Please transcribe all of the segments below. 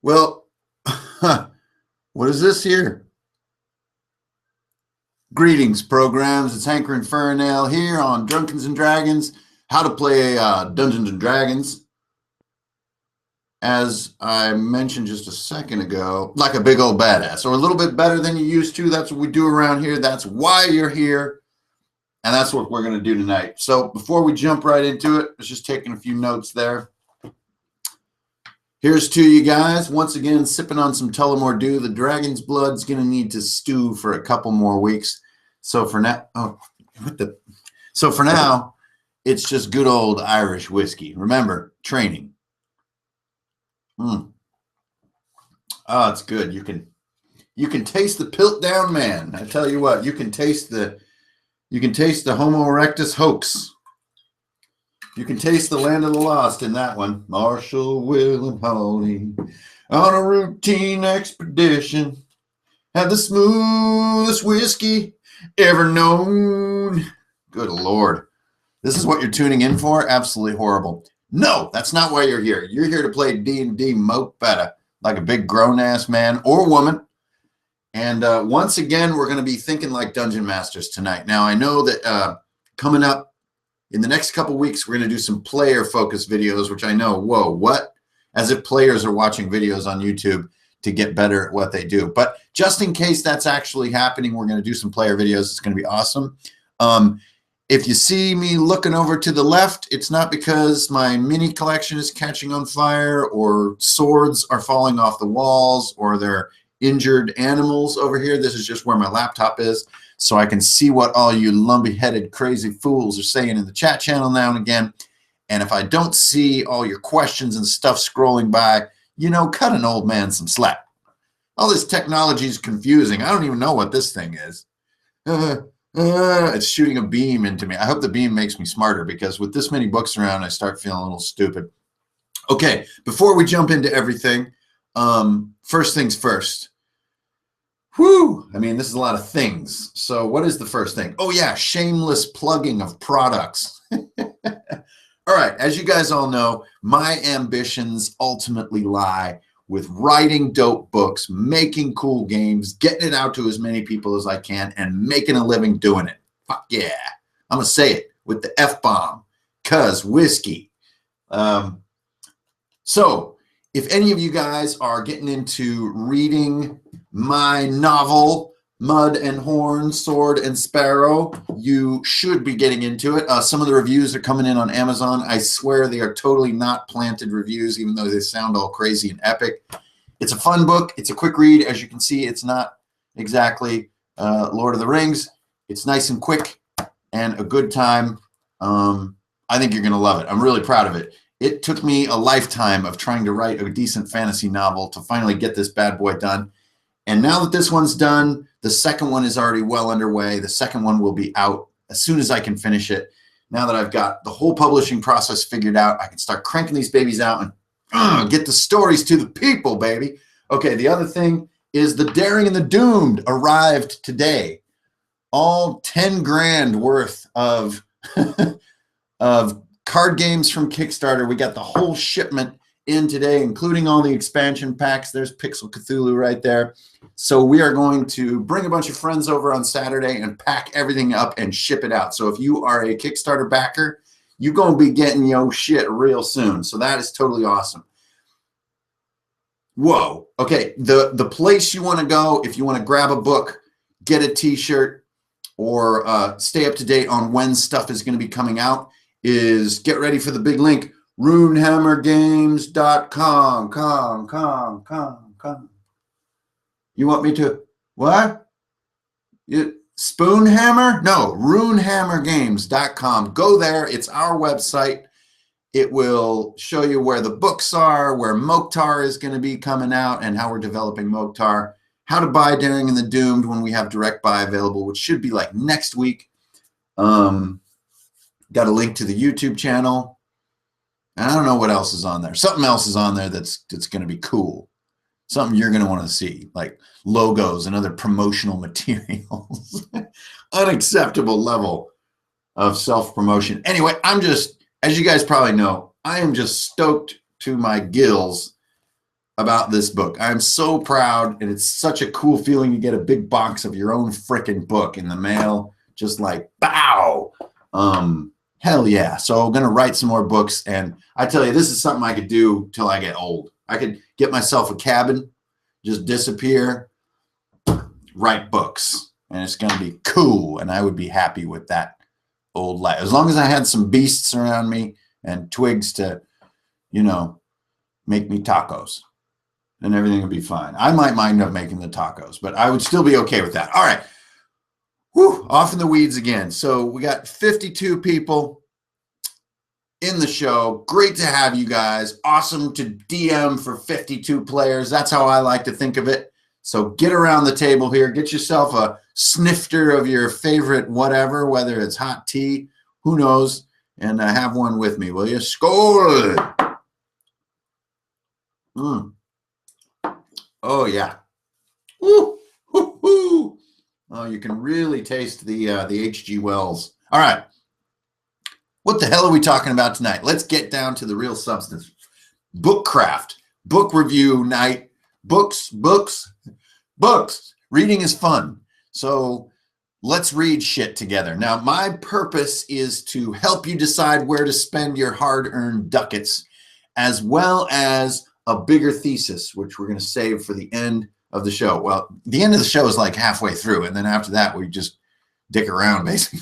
Well, what is this here? Greetings, programs. It's Hanker and Furnail here on Dungeons and Dragons. How to play Dungeons and Dragons. As I mentioned just a second ago, like a big old badass, or a little bit better than you used to. That's what we do around here. That's why you're here. And that's what we're going to do tonight. So before we jump right into it, let's just taking a few notes there. Here's to you guys. Once again, sipping on some Tullamore Dew. The dragon's blood's going to need to stew for a couple more weeks. So for now, it's just good old Irish whiskey. Remember, training. Oh, it's good. You can taste the Piltdown man. I tell you what, you can taste the Homo erectus hoax. You can taste the land of the lost in that one. Marshall, Will, and Holly on a routine expedition had the smoothest whiskey ever known. Good Lord. This is what you're tuning in for? Absolutely horrible. No, that's not why you're here. You're here to play D&D Moke Better, like a big grown-ass man or woman. And once again, we're going to be thinking like Dungeon Masters tonight. Now, I know that coming up in the next couple weeks, we're going to do some player-focused videos, which I know, whoa, what? As if players are watching videos on YouTube to get better at what they do. But just in case that's actually happening, we're going to do some player videos. It's going to be awesome. If you see me looking over to the left, it's not because my mini collection is catching on fire or swords are falling off the walls or they're injured animals over here. This is just where my laptop is, so I can see what all you lumpy-headed crazy fools are saying in the chat channel now and again. And if I don't see all your questions and stuff scrolling by, you know, cut an old man some slack. All this technology is confusing. I don't even know what this thing is. It's shooting a beam into me. I hope the beam makes me smarter, because with this many books around, I start feeling a little stupid. Okay, before we jump into everything, first things first. Whew, I mean, this is a lot of things. So what is the first thing? Oh yeah, shameless plugging of products. All right, as you guys all know, my ambitions ultimately lie with writing dope books, making cool games, getting it out to as many people as I can, and making a living doing it. Fuck yeah. I'm going to say it with the F-bomb, cuz whiskey. So if any of you guys are getting into reading my novel, Mud and Horn, Sword and Sparrow, you should be getting into it. Some of the reviews are coming in on Amazon. I swear they are totally not planted reviews, even though they sound all crazy and epic. It's a fun book. It's a quick read. As you can see, it's not exactly Lord of the Rings. It's nice and quick and a good time. I think you're going to love it. I'm really proud of it. It took me a lifetime of trying to write a decent fantasy novel to finally get this bad boy done. And now that this one's done, the second one is already well underway. The second one will be out as soon as I can finish it. Now that I've got the whole publishing process figured out, I can start cranking these babies out and get the stories to the people, baby. Okay, the other thing is The Daring and the Doomed arrived today. All 10 grand worth of, of card games from Kickstarter. We got the whole shipment in today, including all the expansion packs. There's Pixel Cthulhu right there. So we are going to bring a bunch of friends over on Saturday and pack everything up and ship it out. So if you are a Kickstarter backer, you're going to be getting your shit real soon. So that is totally awesome. Whoa. Okay, the place you want to go if you want to grab a book, get a t-shirt, or stay up to date on when stuff is going to be coming out is get ready for the big link. RuneHammerGames.com. Com. You want me to, what? Spoonhammer? No, RuneHammerGames.com. Go there. It's our website. It will show you where the books are, where Mokhtar is going to be coming out, and how we're developing Mokhtar. How to buy Daring and the Doomed when we have direct buy available, which should be like next week. Got a link to the YouTube channel. I don't know what else is on there. Something else is on there that's going to be cool. Something you're going to want to see, like logos and other promotional materials. Unacceptable level of self-promotion. Anyway, as you guys probably know, I am just stoked to my gills about this book. I'm so proud, and it's such a cool feeling to get a big box of your own frickin' book in the mail. Just like, bow. Hell yeah. So I'm going to write some more books. And I tell you, this is something I could do till I get old. I could get myself a cabin, just disappear, write books. And it's going to be cool. And I would be happy with that old life. As long as I had some beasts around me and twigs to, you know, make me tacos. And everything would be fine. I might mind up making the tacos, but I would still be okay with that. All right. Whew, off in the weeds again. So we got 52 people in the show. Great to have you guys. Awesome to DM for 52 players. That's how I like to think of it. So get around the table here. Get yourself a snifter of your favorite whatever, whether it's hot tea, who knows, and have one with me, will you? Skål! Oh, yeah. Woo, woo, woo. Oh, you can really taste the H.G. Wells. All right. What the hell are we talking about tonight? Let's get down to the real substance. Book craft, book review night, books. Reading is fun. So let's read shit together. Now, my purpose is to help you decide where to spend your hard-earned ducats, as well as a bigger thesis, which we're going to save for the end of the show. Well, the end of the show is like halfway through, and then after that, we just dick around, basically.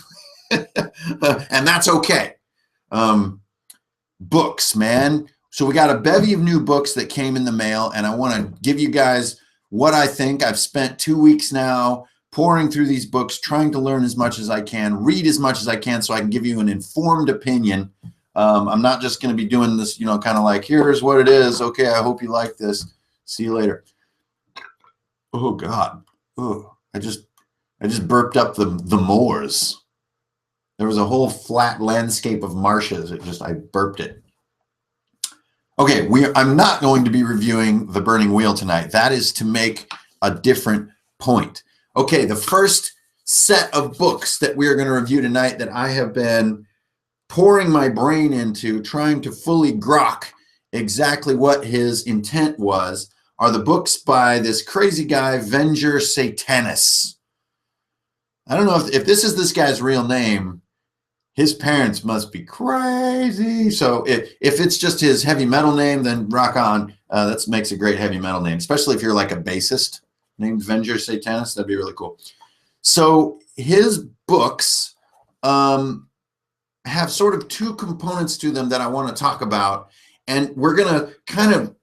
And that's okay. Books, man. So we got a bevy of new books that came in the mail, and I want to give you guys what I think. I've spent 2 weeks now pouring through these books, trying to learn as much as I can, read as much as I can, so I can give you an informed opinion. I'm not just going to be doing this, you know, kind of like, here's what it is. Okay, I hope you like this. See you later. Oh, God. Oh, I just burped up the moors. There was a whole flat landscape of marshes. I burped it. Okay, I'm not going to be reviewing The Burning Wheel tonight. That is to make a different point. Okay, the first set of books that we are going to review tonight that I have been pouring my brain into, trying to fully grok exactly what his intent was, are the books by this crazy guy, Venger Satanis. I don't know if this is this guy's real name. His parents must be crazy. So if it's just his heavy metal name, then rock on. That makes a great heavy metal name, especially if you're like a bassist named Venger Satanis. That'd be really cool. So his books have sort of two components to them that I want to talk about. And we're going to kind of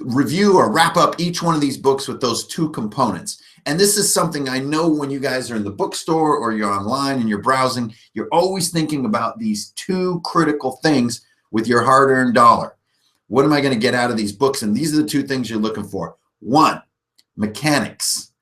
review or wrap up each one of these books with those two components. And this is something I know when you guys are in the bookstore or you're online and you're browsing, you're always thinking about these two critical things with your hard-earned dollar. What am I going to get out of these books? And these are the two things you're looking for. One, mechanics.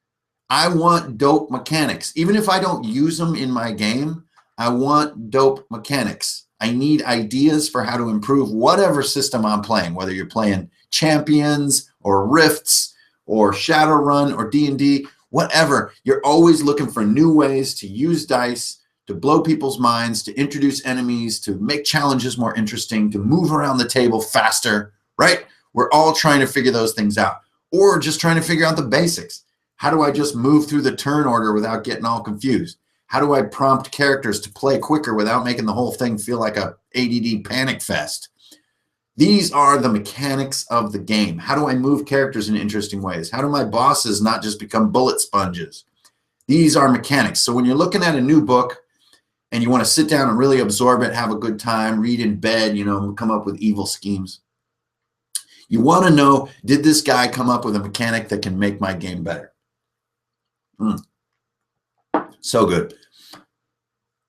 I want dope mechanics. Even if I don't use them in my game, I want dope mechanics. I need ideas for how to improve whatever system I'm playing, whether you're playing Champions or Rifts or Shadowrun or D&D, whatever. You're always looking for new ways to use dice, to blow people's minds, to introduce enemies, to make challenges more interesting, to move around the table faster, right? We're all trying to figure those things out, or just trying to figure out the basics. How do I just move through the turn order without getting all confused? How do I prompt characters to play quicker without making the whole thing feel like a ADD panic fest? These are the mechanics of the game. How do I move characters in interesting ways? How do my bosses not just become bullet sponges? These are mechanics. So when you're looking at a new book and you want to sit down and really absorb it, have a good time, read in bed, you know, come up with evil schemes, you want to know, did this guy come up with a mechanic that can make my game better? So good.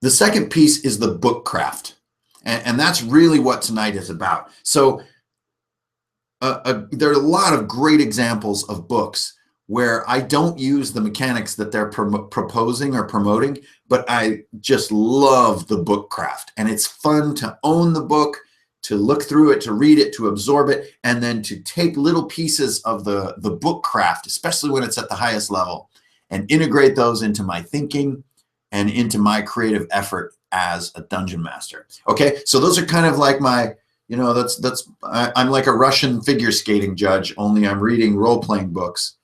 The second piece is the book craft. And that's really what tonight is about. So there are a lot of great examples of books where I don't use the mechanics that they're proposing or promoting, but I just love the book craft. And it's fun to own the book, to look through it, to read it, to absorb it, and then to take little pieces of the book craft, especially when it's at the highest level, and integrate those into my thinking and into my creative effort as a dungeon master. Okay, so those are kind of like my, You know, I'm like a Russian figure skating judge, only I'm reading role-playing books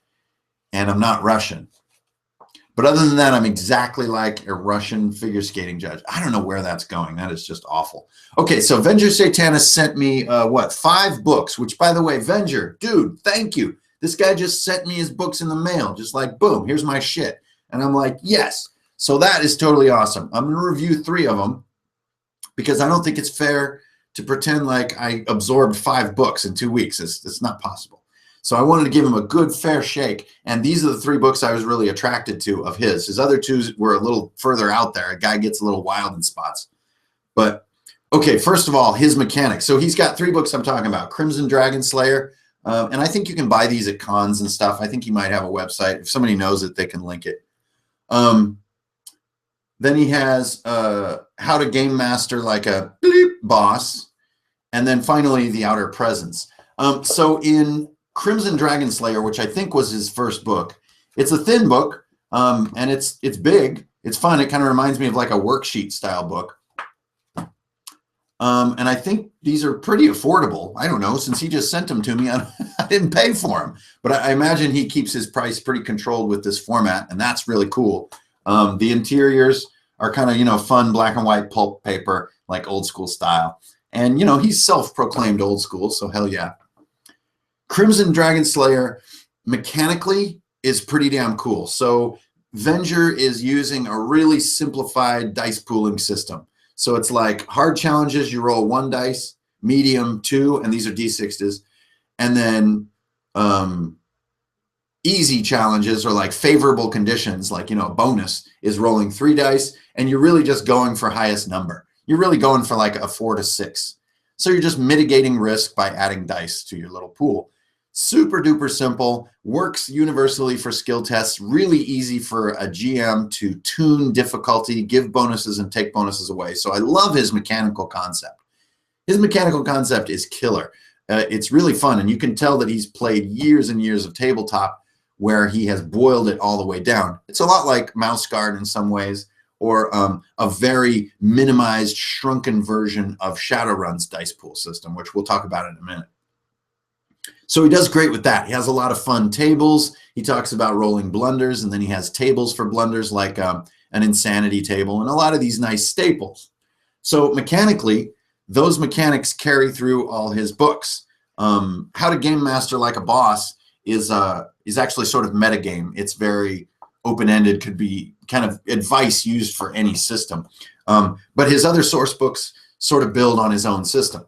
and I'm not Russian. But other than that, I'm exactly like a Russian figure skating judge. I don't know where that's going. That is just awful. Okay, so Venger Satanis sent me, 5 books, which, by the way, Venger, dude, thank you. This guy just sent me his books in the mail, just like, boom, here's my shit. And I'm like, yes. So that is totally awesome. I'm going to review 3 of them because I don't think it's fair to pretend like I absorbed 5 books in 2 weeks. It's not possible. So I wanted to give him a good, fair shake. And these are the 3 books I was really attracted to of his. His other 2 were a little further out there. A guy gets a little wild in spots. But, okay, first of all, his mechanics. So he's got 3 books I'm talking about. Crimson Dragon Slayer. And I think you can buy these at cons and stuff. I think he might have a website. If somebody knows it, they can link it. Then he has How to Game Master Like a Bleep Boss. And then finally, The Outer Presence. So in Crimson Dragon Slayer, which I think was his first book. It's a thin book, and it's big. It's fun. It kind of reminds me of like a worksheet style book. And I think these are pretty affordable. I don't know, since he just sent them to me, I didn't pay for them. But I imagine he keeps his price pretty controlled with this format, and that's really cool. The interiors are kind of, you know, fun black and white pulp paper, like old school style. And, you know, he's self-proclaimed old school, so hell yeah. Crimson Dragon Slayer mechanically is pretty damn cool. So Venger is using a really simplified dice pooling system. So it's like hard challenges, you roll 1 dice, medium 2, and these are D6s. And then easy challenges or like favorable conditions, like, you know, a bonus is rolling 3 dice, and you're really just going for highest number. You're really going for like a 4 to 6. So you're just mitigating risk by adding dice to your little pool. Super duper simple, works universally for skill tests, really easy for a GM to tune difficulty, give bonuses and take bonuses away. So I love his mechanical concept. His mechanical concept is killer. It's really fun, and you can tell that he's played years and years of tabletop where he has boiled it all the way down. It's a lot like Mouse Guard in some ways, or a very minimized, shrunken version of Shadowrun's dice pool system, which we'll talk about in a minute. So he does great with that. He has a lot of fun tables. He talks about rolling blunders, and then he has tables for blunders like an insanity table and a lot of these nice staples. So mechanically, those mechanics carry through all his books. How to Game Master Like a Boss is actually sort of metagame. It's very open-ended, could be kind of advice used for any system. But his other source books sort of build on his own system.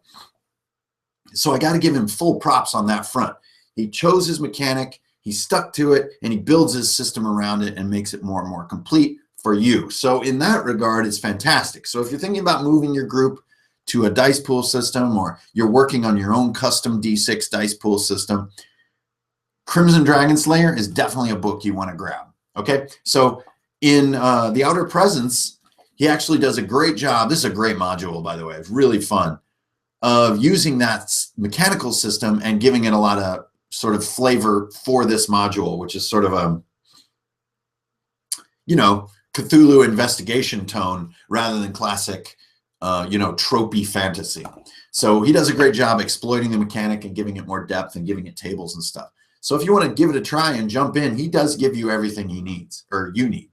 So I got to give him full props on that front. He chose his mechanic, he stuck to it, and he builds his system around it and makes it more and more complete for you. So in that regard, it's fantastic. So if you're thinking about moving your group to a dice pool system, or you're working on your own custom D6 dice pool system, Crimson Dragon Slayer is definitely a book you want to grab. Okay, so in The Outer Presence, he actually does a great job. This is a great module, by the way. It's really fun, of using that mechanical system and giving it a lot of sort of flavor for this module, which is sort of a, you know, Cthulhu investigation tone rather than classic, you know, tropey fantasy. So he does a great job exploiting the mechanic and giving it more depth and giving it tables and stuff. So if you want to give it a try and jump in, he does give you everything he needs, or you need.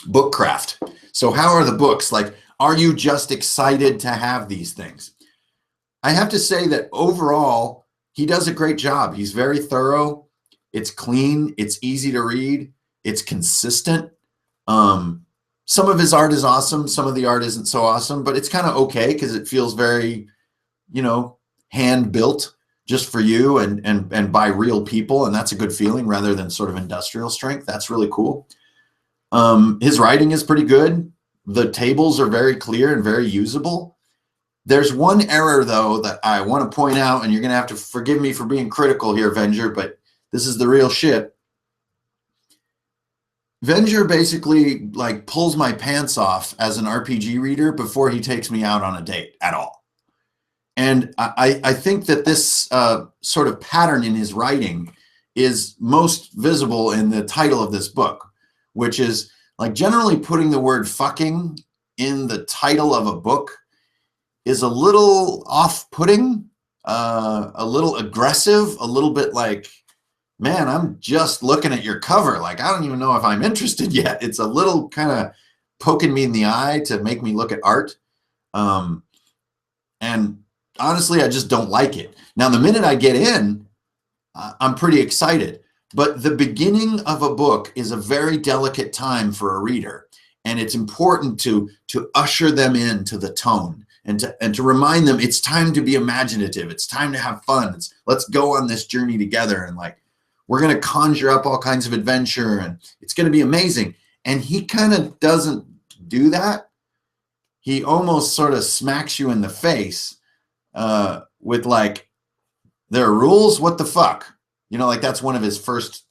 Bookcraft. So how are the books? Like, are you just excited to have these things? I have to say that overall, he does a great job. He's very thorough. It's clean. It's easy to read. It's consistent. Some of his art is awesome. Some of the art isn't so awesome, but it's kind of okay because it feels very, you know, hand-built just for you and by real people, and that's a good feeling rather than sort of industrial strength. That's really cool. His writing is pretty good. The tables are very clear and very usable. There's one error, though, that I want to point out, and you're going to have to forgive me for being critical here, Venger, but this is the real shit. Venger basically like pulls my pants off as an RPG reader before he takes me out on a date at all. And I think that this sort of pattern in his writing is most visible in the title of this book, which is like generally putting the word fucking in the title of a book is a little off-putting, a little aggressive, a little bit like, man, I'm just looking at your cover. Like, I don't even know if I'm interested yet. It's a little kind of poking me in the eye to make me look at art. And honestly, I just don't like it. Now, the minute I get in, I'm pretty excited. But the beginning of a book is a very delicate time for a reader. And it's important to usher them into the tone and to remind them it's time to be imaginative. It's time to have fun. Let's go on this journey together. And like, we're going to conjure up all kinds of adventure and it's going to be amazing. And he kind of doesn't do that. He almost sort of smacks you in the face with like, there are rules? What the fuck? You know, like that's one of his first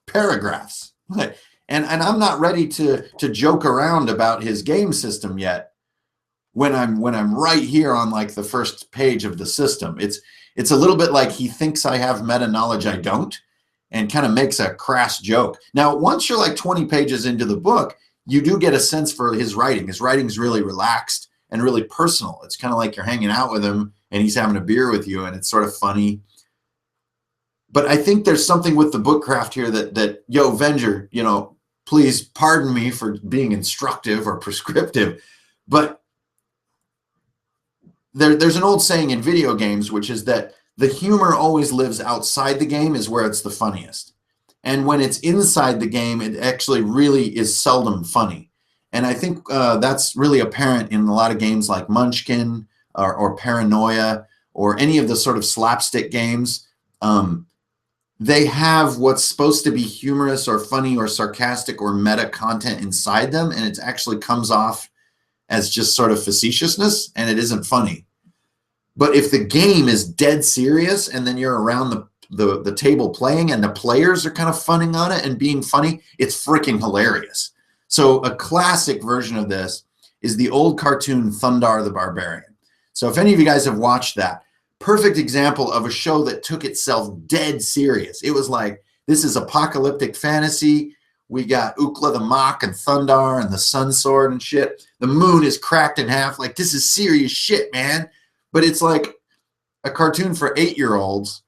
paragraphs. And I'm not ready to joke around about his game system yet when I'm right here on like the first page of the system. It's a little bit like he thinks I have meta knowledge I don't, and kind of makes a crass joke. Now, once you're like 20 pages into the book, you do get a sense for his writing. His writing's really relaxed and really personal. It's kind of like you're hanging out with him and he's having a beer with you and it's sort of funny. But I think there's something with the book craft here that yo, Venger, you know, please pardon me for being instructive or prescriptive, but there's an old saying in video games, which is that the humor always lives outside the game is where it's the funniest. And when it's inside the game, it actually really is seldom funny. And I think that's really apparent in a lot of games like Munchkin or Paranoia or any of the sort of slapstick games. They have what's supposed to be humorous or funny or sarcastic or meta content inside them, and it actually comes off as just sort of facetiousness, and it isn't funny. But if the game is dead serious and then you're around the table playing and the players are kind of funning on it and being funny, it's freaking hilarious. So a classic version of this is the old cartoon Thundar the Barbarian. So if any of you guys have watched that, perfect example of a show that took itself dead serious. It was like, this is apocalyptic fantasy. We got Ukla the Mock and Thundar and the Sun Sword and shit. The moon is cracked in half. Like, this is serious shit, man. But it's like a cartoon for 8-year-olds,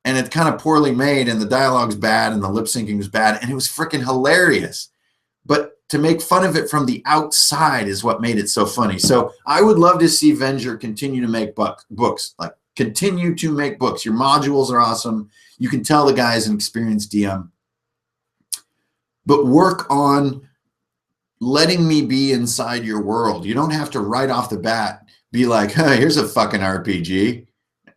and it's kind of poorly made, and the dialogue's bad, and the lip syncing is bad, and it was freaking hilarious. But to make fun of it from the outside is what made it so funny. So I would love to see Venger continue to make books. Like, continue to make books. Your modules are awesome. You can tell the guy's an experienced DM. But work on letting me be inside your world. You don't have to right off the bat be like, hey, here's a fucking RPG.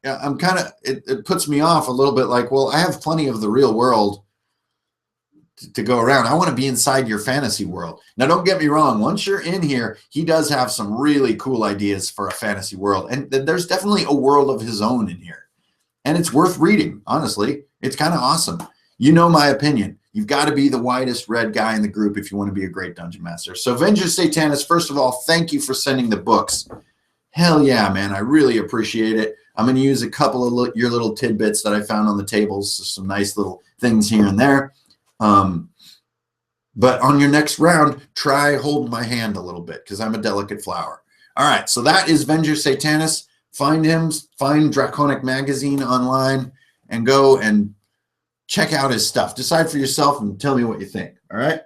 I'm kind of, it puts me off a little bit like, well, I have plenty of the real world to go around. I want to be inside your fantasy world. Now, don't get me wrong. Once you're in here, he does have some really cool ideas for a fantasy world. And there's definitely a world of his own in here. And it's worth reading, honestly. It's kind of awesome. You know my opinion. You've got to be the widest read guy in the group if you want to be a great dungeon master. So Venger Satanis, first of all, thank you for sending the books. Hell yeah, man. I really appreciate it. I'm going to use a couple of your little tidbits that I found on the tables. So some nice little things here and there. But on your next round, try hold my hand a little bit because I'm a delicate flower. All right, so that is Venger Satanis. Find him, find Draconic Magazine online, and go and check out his stuff. Decide for yourself and tell me what you think. All right,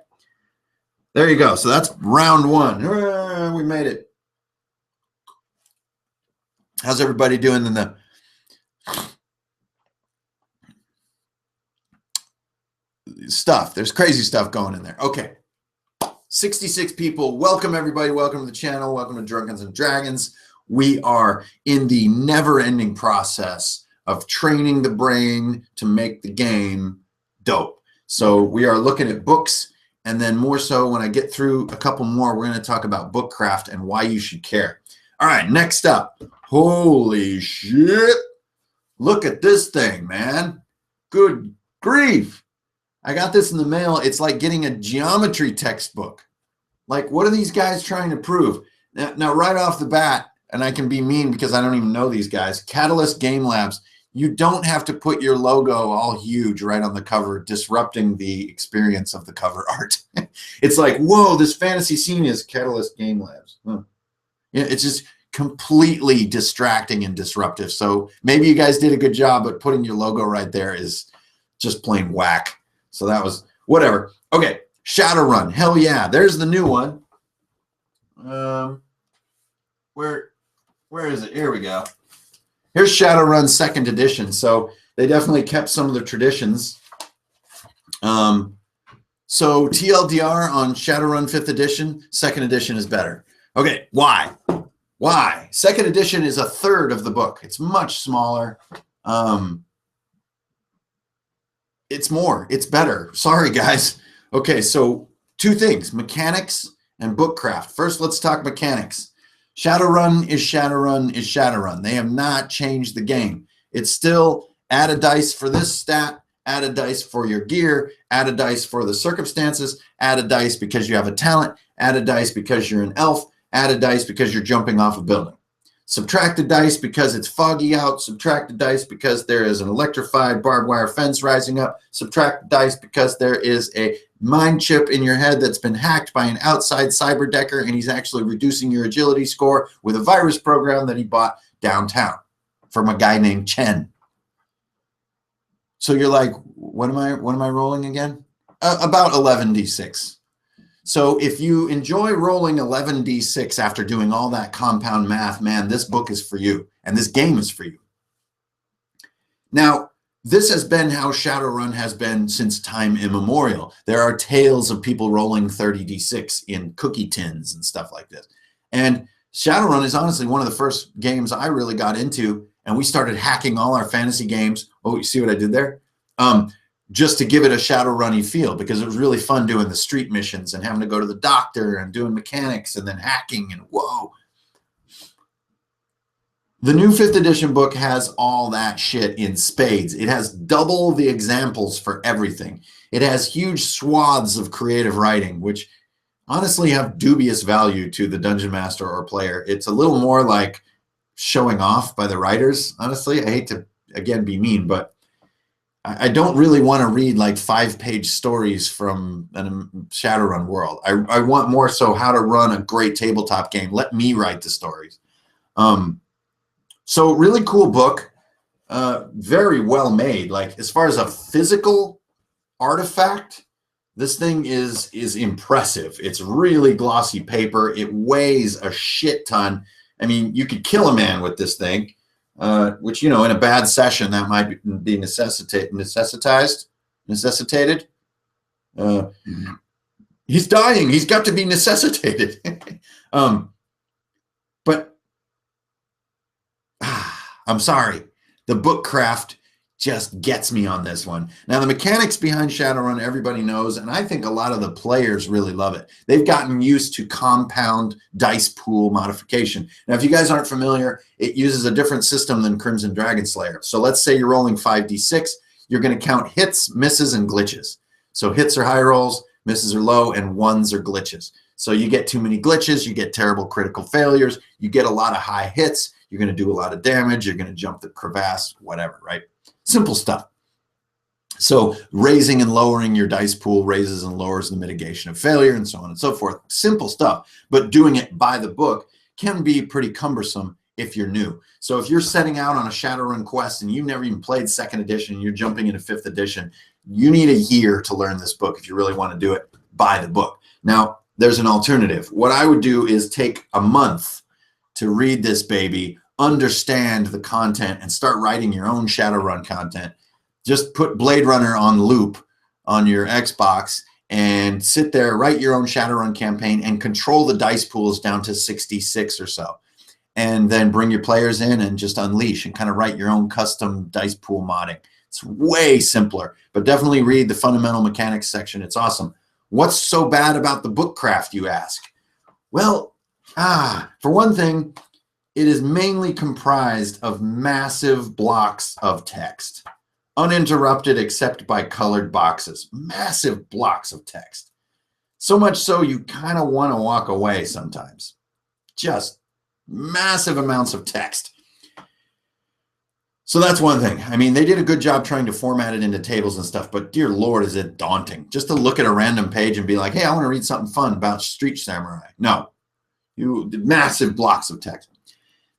there you go. So that's round one. Hooray, we made it. How's everybody doing in the stuff? There's crazy stuff going in there. Okay. 66 people. Welcome, everybody. Welcome to the channel. Welcome to Drunkards and Dragons. We are in the never-ending process of training the brain to make the game dope. So we are looking at books, and then more so when I get through a couple more, we're going to talk about book craft and why you should care. All right, next up. Holy shit. Look at this thing, man. Good grief. I got this in the mail. It's like getting a geometry textbook. Like, what are these guys trying to prove? Now, right off the bat, and I can be mean because I don't even know these guys, Catalyst Game Labs, you don't have to put your logo all huge right on the cover, disrupting the experience of the cover art. It's like, whoa, this fantasy scene is Catalyst Game Labs. Huh. Yeah, it's just completely distracting and disruptive. So maybe you guys did a good job, but putting your logo right there is just plain whack. So that was whatever. Okay, Shadowrun. Hell yeah. There's the new one. Where is it? Here we go. Here's Shadowrun 2nd edition. So they definitely kept some of the traditions. So TLDR on Shadowrun 5th edition, 2nd edition is better. Okay, why? Why? 2nd edition is a third of the book. It's much smaller. It's more. It's better. Sorry, guys. Okay, so 2 things, mechanics and bookcraft. First, let's talk mechanics. Shadowrun is Shadowrun is Shadowrun. They have not changed the game. It's still add a dice for this stat, add a dice for your gear, add a dice for the circumstances, add a dice because you have a talent, add a dice because you're an elf, add a dice because you're jumping off a building. Subtract a dice because it's foggy out. Subtract a dice because there is an electrified barbed wire fence rising up. Subtract a dice because there is a mind chip in your head that's been hacked by an outside cyberdecker, and he's actually reducing your agility score with a virus program that he bought downtown from a guy named Chen. So you're like, what am I rolling again? About 11d6. So if you enjoy rolling 11d6 after doing all that compound math, man, this book is for you, and this game is for you. Now, this has been how Shadowrun has been since time immemorial. There are tales of people rolling 30d6 in cookie tins and stuff like this. And Shadowrun is honestly one of the first games I really got into, and we started hacking all our fantasy games. Oh, you see what I did there? Just to give it a Shadowrun-y feel, because it was really fun doing the street missions and having to go to the doctor and doing mechanics and then hacking and whoa. The new 5th edition book has all that shit in spades. It has double the examples for everything. It has huge swaths of creative writing, which honestly have dubious value to the dungeon master or player. It's a little more like showing off by the writers, honestly. I hate to, again, be mean, but I don't really want to read like 5-page stories from a Shadowrun world. I want more so how to run a great tabletop game. Let me write the stories. So really cool book, very well made. Like as far as a physical artifact, this thing is impressive. It's really glossy paper. It weighs a shit ton. I mean, you could kill a man with this thing. Which, you know, in a bad session, that might be necessitated. He's dying. He's got to be necessitated. But I'm sorry. The bookcraft just gets me on this one. Now, the mechanics behind Shadowrun, everybody knows, and I think a lot of the players really love it. They've gotten used to compound dice pool modification. Now, if you guys aren't familiar, it uses a different system than Crimson Dragon Slayer. So let's say you're rolling 5d6. You're going to count hits, misses, and glitches. So hits are high rolls, misses are low, and ones are glitches. So you get too many glitches, you get terrible critical failures, you get a lot of high hits, you're going to do a lot of damage, you're going to jump the crevasse, whatever, right? Simple stuff. So raising and lowering your dice pool raises and lowers the mitigation of failure and so on and so forth. Simple stuff, but doing it by the book can be pretty cumbersome if you're new. So if you're setting out on a Shadowrun quest and you've never even played 2nd edition and you're jumping into 5th edition, you need a year to learn this book if you really want to do it by the book. Now, there's an alternative. What I would do is take a month to read this baby, understand the content, and start writing your own Shadowrun content. Just put Blade Runner on loop on your Xbox and sit there, write your own Shadowrun campaign, and control the dice pools down to 66 or so. And then bring your players in and just unleash and kind of write your own custom dice pool modding. It's way simpler, but definitely read the fundamental mechanics section. It's awesome. What's so bad about the bookcraft, you ask? Well, for one thing, it is mainly comprised of massive blocks of text, uninterrupted except by colored boxes, massive blocks of text. So much so you kind of want to walk away sometimes. Just massive amounts of text. So that's one thing. I mean, they did a good job trying to format it into tables and stuff, but dear Lord, is it daunting just to look at a random page and be like, hey, I want to read something fun about Street Samurai. No, massive blocks of text.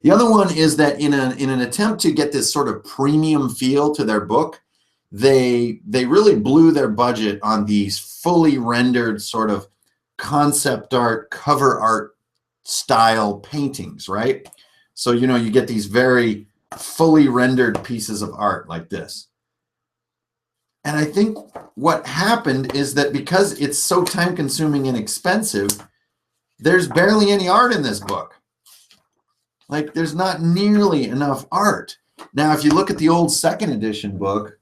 The other one is that in an attempt to get this sort of premium feel to their book, they really blew their budget on these fully rendered sort of concept art, cover art style paintings, right? So, you know, you get these very fully rendered pieces of art like this. And I think what happened is that because it's so time consuming and expensive, there's barely any art in this book. Like, there's not nearly enough art. Now, if you look at the old second edition book,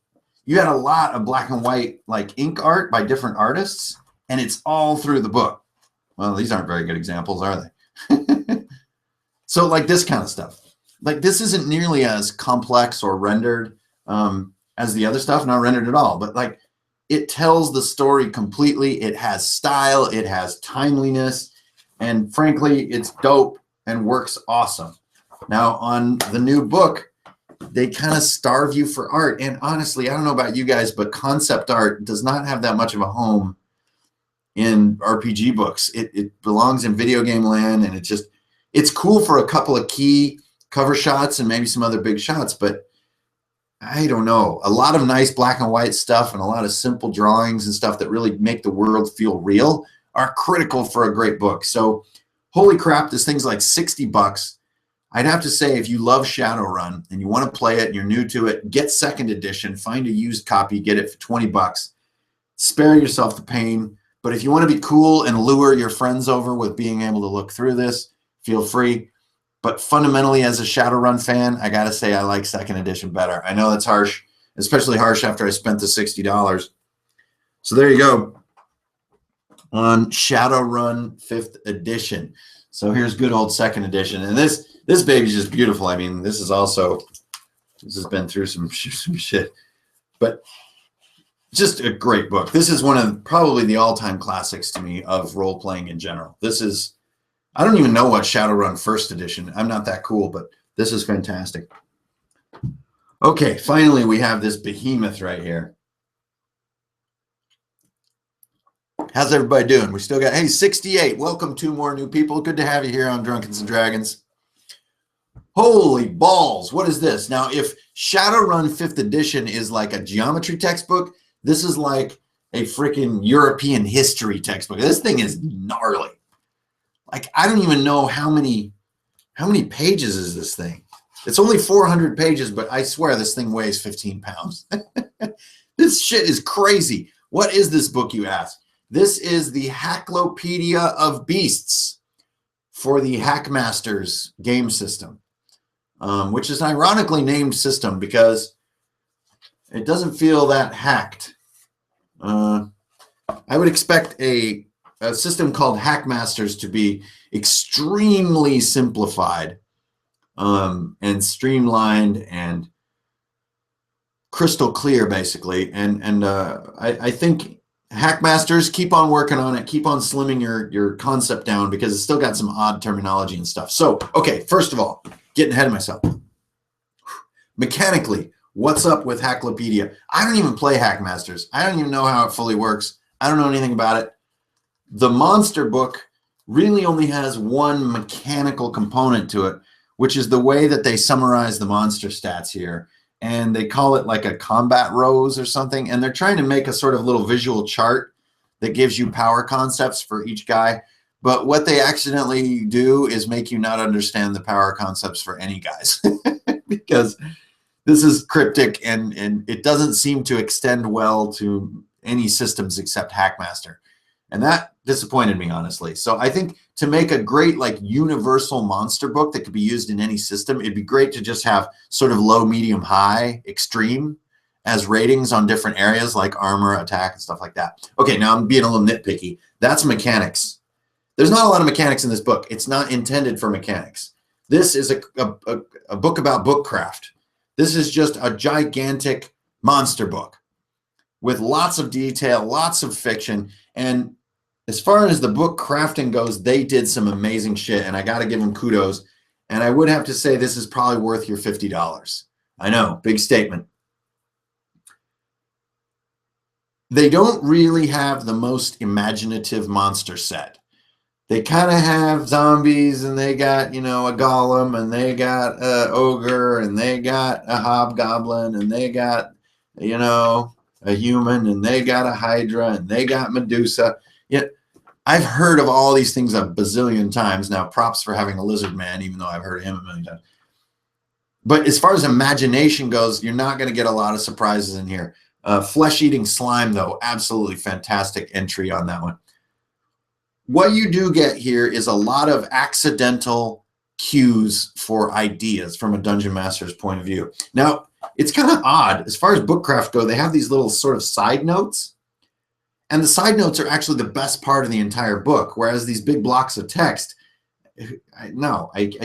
you had a lot of black and white, like ink art by different artists, and it's all through the book. Well, these aren't very good examples, are they? So, like this kind of stuff. Like, this isn't nearly as complex or rendered as the other stuff, not rendered at all, but like it tells the story completely. It has style, it has timeliness, and frankly, it's dope and works awesome. Now, on the new book, they kind of starve you for art. And honestly, I don't know about you guys, but concept art does not have that much of a home in RPG books. It belongs in video game land, and it's cool for a couple of key cover shots and maybe some other big shots, but I don't know. A lot of nice black and white stuff and a lot of simple drawings and stuff that really make the world feel real are critical for a great book. So, holy crap, this thing's like $60. I'd have to say, if you love Shadowrun and you want to play it and you're new to it, get second edition, find a used copy, get it for $20. Spare yourself the pain. But if you want to be cool and lure your friends over with being able to look through this, feel free. But fundamentally, as a Shadowrun fan, I got to say I like second edition better. I know that's harsh, especially harsh after I spent the $60. So there you go on Shadowrun 5th edition. So here's good old second edition. And this baby's just beautiful. I mean, this has been through some shit. But just a great book. This is one of probably the all-time classics to me of role-playing in general. I don't even know what Shadowrun First Edition. I'm not that cool, but this is fantastic. Okay, finally we have this behemoth right here. How's everybody doing? We still got, hey, 68. Welcome, 2 more new people. Good to have you here on Drunkards and Dragons. Holy balls, what is this? Now, if Shadowrun 5th Edition is like a geometry textbook, this is like a freaking European history textbook. This thing is gnarly. Like, I don't even know how many pages is this thing. It's only 400 pages, but I swear this thing weighs 15 pounds. This shit is crazy. What is this book, you ask? This is the Hacklopedia of Beasts for the Hackmasters game system, which is an ironically named system because it doesn't feel that hacked. I would expect a system called Hackmasters to be extremely simplified and streamlined and crystal clear, basically. And I think Hackmasters, keep on working on it, keep on slimming your concept down because it's still got some odd terminology and stuff. So, okay, first of all, getting ahead of myself. Mechanically, what's up with Hacklopedia? I don't even play Hackmasters. I don't even know how it fully works. I don't know anything about it. The monster book really only has one mechanical component to it, which is the way that they summarize the monster stats here. And they call it like a combat rose or something. And they're trying to make a sort of little visual chart that gives you power concepts for each guy. But what they accidentally do is make you not understand the power concepts for any guys because this is cryptic and it doesn't seem to extend well to any systems except Hackmaster. And that disappointed me, honestly. So I think to make a great, like, universal monster book that could be used in any system, it'd be great to just have sort of low, medium, high, extreme as ratings on different areas like armor, attack, and stuff like that. Okay, now I'm being a little nitpicky. That's mechanics. There's not a lot of mechanics in this book. It's not intended for mechanics. This is a book about bookcraft. This is just a gigantic monster book with lots of detail, lots of fiction, and as far as the book crafting goes, they did some amazing shit, and I got to give them kudos. And I would have to say this is probably worth your $50. I know, big statement. They don't really have the most imaginative monster set. they kind of have zombies, and they got, you know, a golem, and they got a ogre, and they got a hobgoblin, and they got, you know, a human, and they got a hydra, and they got Medusa. Yeah, I've heard of all these things a bazillion times. Now, props for having a lizard man, even though I've heard of him a million times. But as far as imagination goes, you're not going to get a lot of surprises in here. Flesh-eating slime, though, absolutely fantastic entry on that one. What you do get here is a lot of accidental cues for ideas from a dungeon master's point of view. Now, it's kind of odd. As far as bookcraft go, they have these little sort of side notes. And the side notes are actually the best part of the entire book, whereas these big blocks of text, I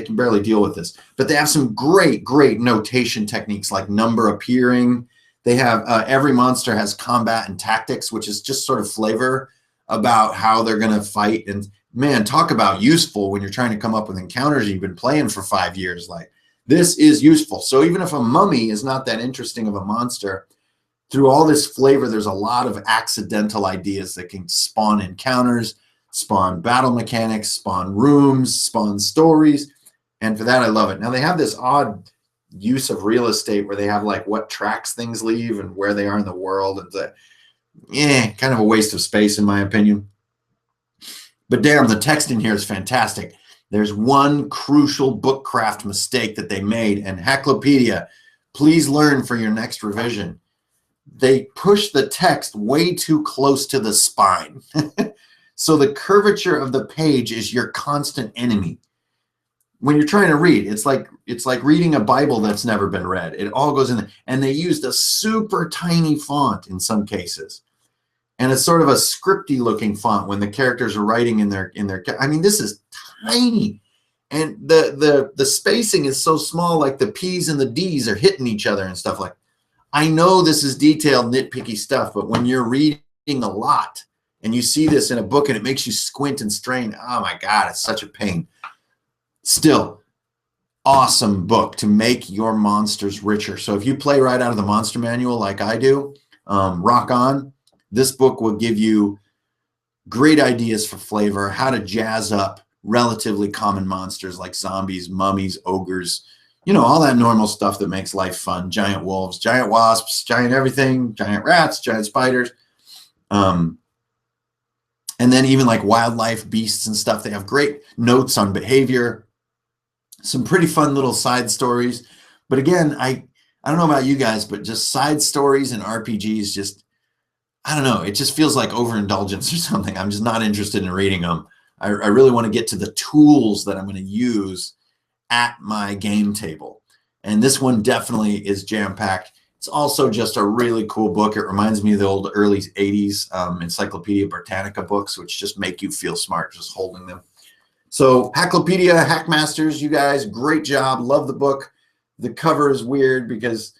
can barely deal with this. But they have some great notation techniques like number appearing. They have every monster has combat and tactics, which is just sort of flavor about how they're going to fight. And man, talk about useful when you're trying to come up with encounters you've been playing for 5 years. Like, this is useful. So even if a mummy is not that interesting of a monster, through all this flavor, there's a lot of accidental ideas that can spawn encounters, spawn battle mechanics, spawn rooms, spawn stories. And for that, I love it. Now, they have this odd use of real estate where they have like what tracks things leave and where they are in the world. And kind of a waste of space, in my opinion. But damn, the text in here is fantastic. There's one crucial bookcraft mistake that they made, and Hacklopedia, please learn for your next revision. They push the text way too close to the spine. So the curvature of the page is your constant enemy. When you're trying to read, it's like reading a Bible that's never been read. It all goes in there. And they used a super tiny font in some cases. And it's sort of a scripty looking font when the characters are writing in their I mean, this is tiny. And the spacing is so small, like the P's and the D's are hitting each other and stuff like. I know this is detailed, nitpicky stuff, but when you're reading a lot and you see this in a book and it makes you squint and strain, oh my God, it's such a pain. Still, awesome book to make your monsters richer. So if you play right out of the monster manual like I do, rock on. This book will give you great ideas for flavor, how to jazz up relatively common monsters like zombies, mummies, ogres, you know, all that normal stuff that makes life fun. Giant wolves, giant wasps, giant everything, giant rats, giant spiders. And then even like wildlife, beasts and stuff. They have great notes on behavior. Some pretty fun little side stories. But again, I don't know about you guys, but just side stories and RPGs just, I don't know. It just feels like overindulgence or something. I'm just not interested in reading them. I really want to get to the tools that I'm going to use at my game table. And this one definitely is jam-packed. It's also just a really cool book. It reminds me of the old early 80s Encyclopedia Britannica books, which just make you feel smart just holding them. So Hacklopedia, Hackmasters, you guys, great job. Love the book. The cover is weird because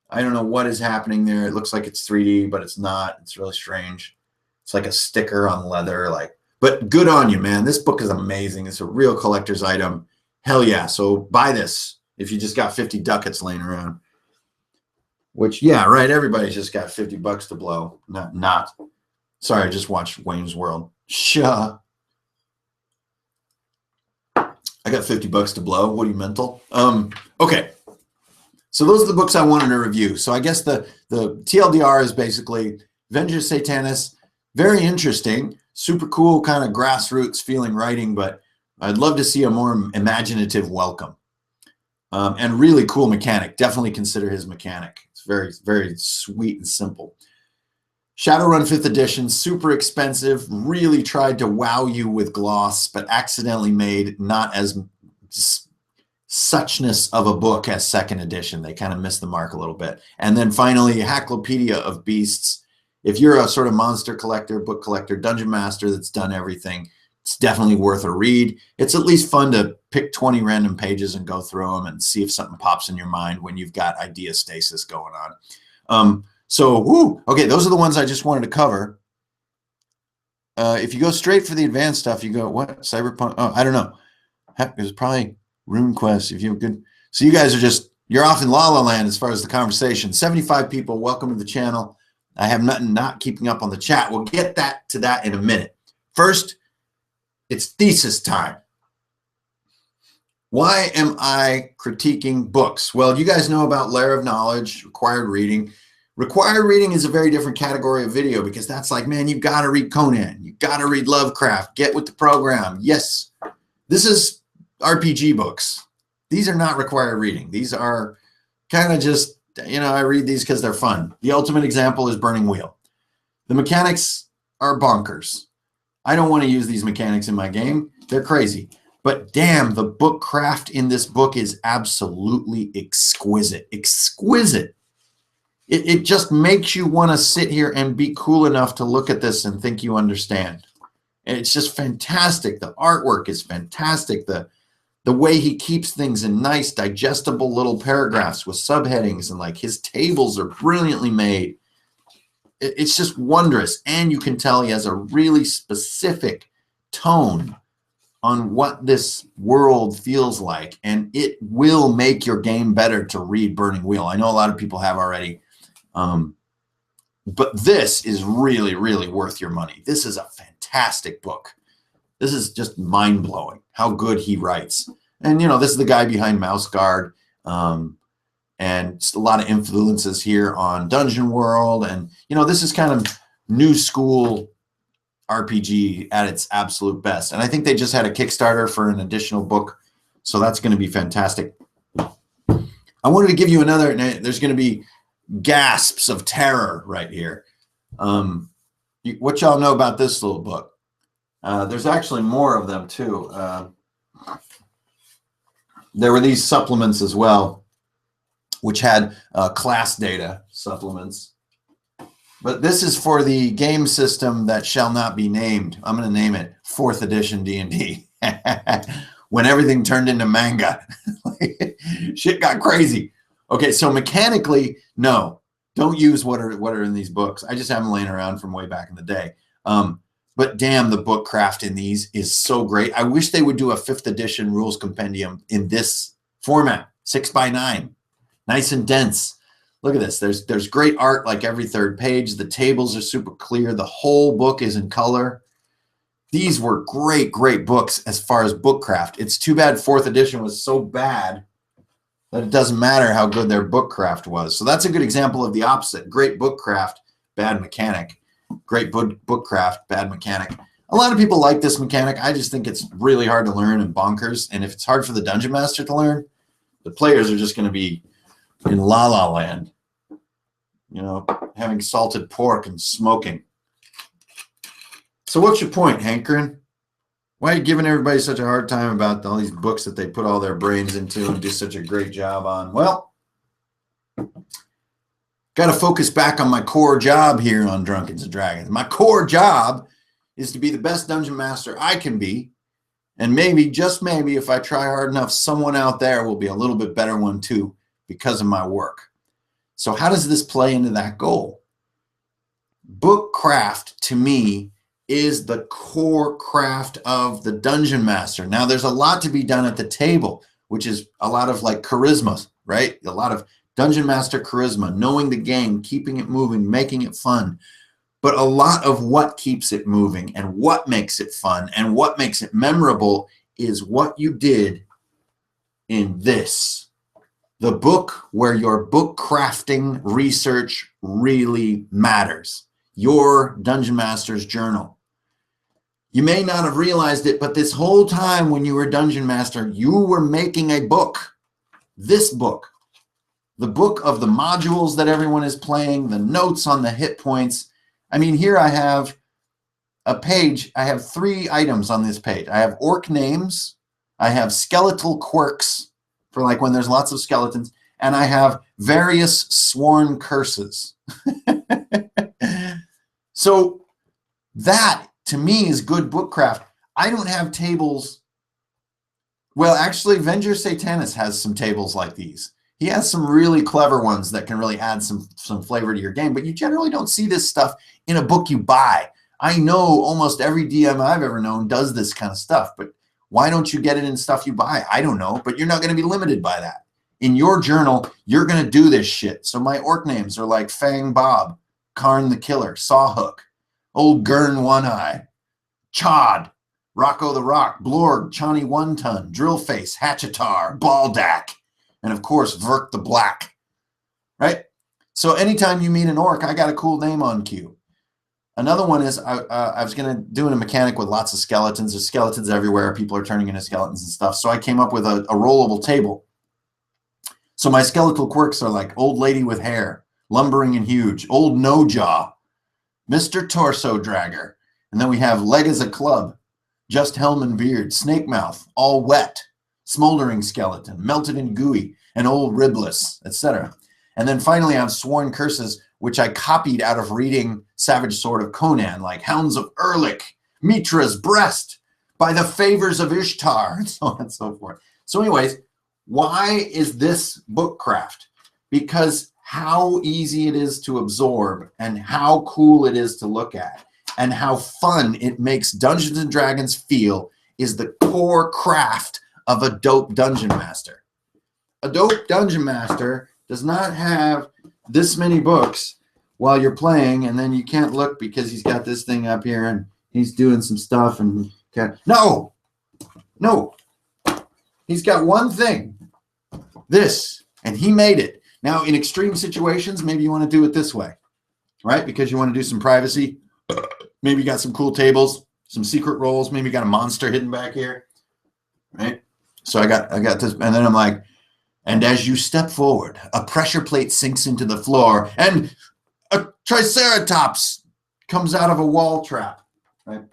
I don't know what is happening there. It looks like it's 3D, but it's not. It's really strange. It's like a sticker on leather. But good on you, man. This book is amazing. It's a real collector's item. Hell yeah. So buy this if you just got 50 ducats laying around. Which, yeah, right. Everybody's just got 50 bucks to blow. Not. Sorry, I just watched Wayne's World. I got 50 bucks to blow. What are you, mental? Okay. So those are the books I wanted to review. So I guess the TLDR is basically Vengeance Satanis. Very interesting. Super cool kind of grassroots feeling writing, but I'd love to see a more imaginative welcome. And really cool mechanic. Definitely consider his mechanic. It's very, very sweet and simple. Shadowrun 5th edition, super expensive. Really tried to wow you with gloss, but accidentally made not as suchness of a book as 2nd edition. They kind of missed the mark a little bit. And then finally, Hacklopedia of Beasts. If you're a sort of monster collector, book collector, dungeon master that's done everything, it's definitely worth a read. It's at least fun to pick 20 random pages and go through them and see if something pops in your mind when you've got idea stasis going on. Okay, those are the ones I just wanted to cover. If you go straight for the advanced stuff, you go, what? Cyberpunk? Oh, I don't know. It was probably RuneQuest. If you good. So you guys are you're off in La La Land as far as the conversation. 75 people, welcome to the channel. I have nothing not keeping up on the chat. We'll get to that in a minute. First, It's thesis time. Why am I critiquing books? Well, you guys know about Layer of Knowledge, required reading. Required reading is a very different category of video because that's like, man, you got to read Conan. You got to read Lovecraft. Get with the program. Yes, this is RPG books. These are not required reading. These are kind of just, I read these because they're fun. The ultimate example is Burning Wheel. The mechanics are bonkers. I don't want to use these mechanics in my game. They're crazy. But damn, the book craft in this book is absolutely exquisite. Exquisite. It just makes you want to sit here and be cool enough to look at this and think you understand. And it's just fantastic. The artwork is fantastic. The way he keeps things in nice, digestible little paragraphs with subheadings, and like his tables are brilliantly made. It's just wondrous. And you can tell he has a really specific tone on what this world feels like, and it will make your game better to read Burning Wheel. I know a lot of people have already, but this is really, really worth your money. This is a fantastic book. This is just mind-blowing how good he writes. And, this is the guy behind Mouse Guard, and just a lot of influences here on Dungeon World. And, this is kind of new school RPG at its absolute best. And I think they just had a Kickstarter for an additional book. So that's going to be fantastic. I wanted to give you another, there's going to be gasps of terror right here. What y'all know about this little book? There's actually more of them too. There were these supplements as well, which had class data supplements. But this is for the game system that shall not be named. I'm going to name it 4th edition D&D. When everything turned into manga. Shit got crazy. Okay, so mechanically, no. Don't use what are in these books. I just have them laying around from way back in the day. But damn, the book craft in these is so great. I wish they would do a 5th edition rules compendium in this format, 6x9. Nice and dense. Look at this. There's great art like every 3rd page. The tables are super clear. The whole book is in color. These were great, great books as far as book craft. It's too bad 4th edition was so bad that it doesn't matter how good their book craft was. So that's a good example of the opposite. Great book craft, bad mechanic. Great book craft, bad mechanic. A lot of people like this mechanic. I just think it's really hard to learn and bonkers. And if it's hard for the Dungeon Master to learn, the players are just going to be in La La Land. Having salted pork and smoking. So what's your point, Hankrin? Why are you giving everybody such a hard time about all these books that they put all their brains into and do such a great job on? Well, got to focus back on my core job here on Drunkards and Dragons. My core job is to be the best dungeon master I can be. And maybe, just maybe, if I try hard enough, someone out there will be a little bit better one too because of my work. So how does this play into that goal? Book craft, to me, is the core craft of the dungeon master. Now, there's a lot to be done at the table, which is a lot of like charisma, right? A lot of dungeon master charisma, knowing the game, keeping it moving, making it fun. But a lot of what keeps it moving and what makes it fun and what makes it memorable is what you did in this. The book where your book crafting research really matters. Your Dungeon Master's Journal. You may not have realized it, but this whole time when you were Dungeon Master, you were making a book. This book. The book of the modules that everyone is playing, the notes on the hit points. I mean, here I have a page. I have 3 items on this page. I have orc names. I have skeletal quirks for like when there's lots of skeletons. And I have various sworn curses. So that, to me, is good bookcraft. I don't have tables. Well, actually, Venger Satanis has some tables like these. He has some really clever ones that can really add some flavor to your game, but you generally don't see this stuff in a book you buy. I know almost every DM I've ever known does this kind of stuff, but why don't you get it in stuff you buy? I don't know, but you're not going to be limited by that. In your journal, you're going to do this shit. So my orc names are like Fang Bob, Karn the Killer, Sawhook, Old Gurn One Eye, Chod, Rocco the Rock, Blorg, Chani One Ton, Drillface, Hatchetar, Baldak, and of course, Verk the Black, right? So anytime you meet an orc, I got a cool name on cue. Another one is I was going to do a mechanic with lots of skeletons. There's skeletons everywhere. People are turning into skeletons and stuff. So I came up with a rollable table. So my skeletal quirks are like old lady with hair, lumbering and huge, old no jaw, Mr. Torso Dragger. And then we have leg as a club, just helm and beard, snake mouth, all wet, smoldering skeleton, melted and gooey, and old ribless, etc. And then finally I have sworn curses, which I copied out of reading Savage Sword of Conan, like Hounds of Erlich, Mitra's breast, by the favors of Ishtar, and so on and so forth. So anyways, why is this book craft? Because how easy it is to absorb and how cool it is to look at and how fun it makes Dungeons and Dragons feel is the core craft of a dope dungeon master. A dope dungeon master does not have this many books while you're playing, and then you can't look because he's got this thing up here and he's doing some stuff and no, he's got one thing, this, and he made it. Now in extreme situations, maybe you want to do it this way, right? Because you want to do some privacy. Maybe you got some cool tables, some secret rolls. Maybe you got a monster hidden back here, right? So I got this, and then I'm like, and as you step forward, a pressure plate sinks into the floor, and a triceratops comes out of a wall trap, right?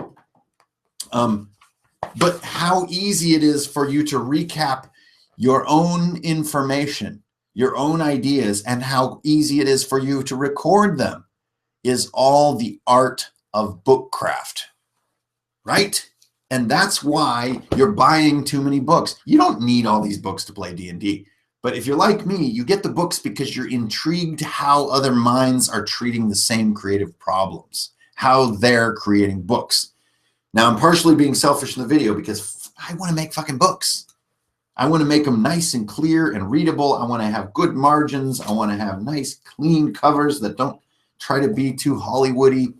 But how easy it is for you to recap your own information, your own ideas, and how easy it is for you to record them is all the art of bookcraft, right? And that's why you're buying too many books. You don't need all these books to play D&D. But if you're like me, you get the books because you're intrigued how other minds are treating the same creative problems, how they're creating books. Now, I'm partially being selfish in the video because I want to make fucking books. I want to make them nice and clear and readable. I want to have good margins. I want to have nice, clean covers that don't try to be too Hollywoody,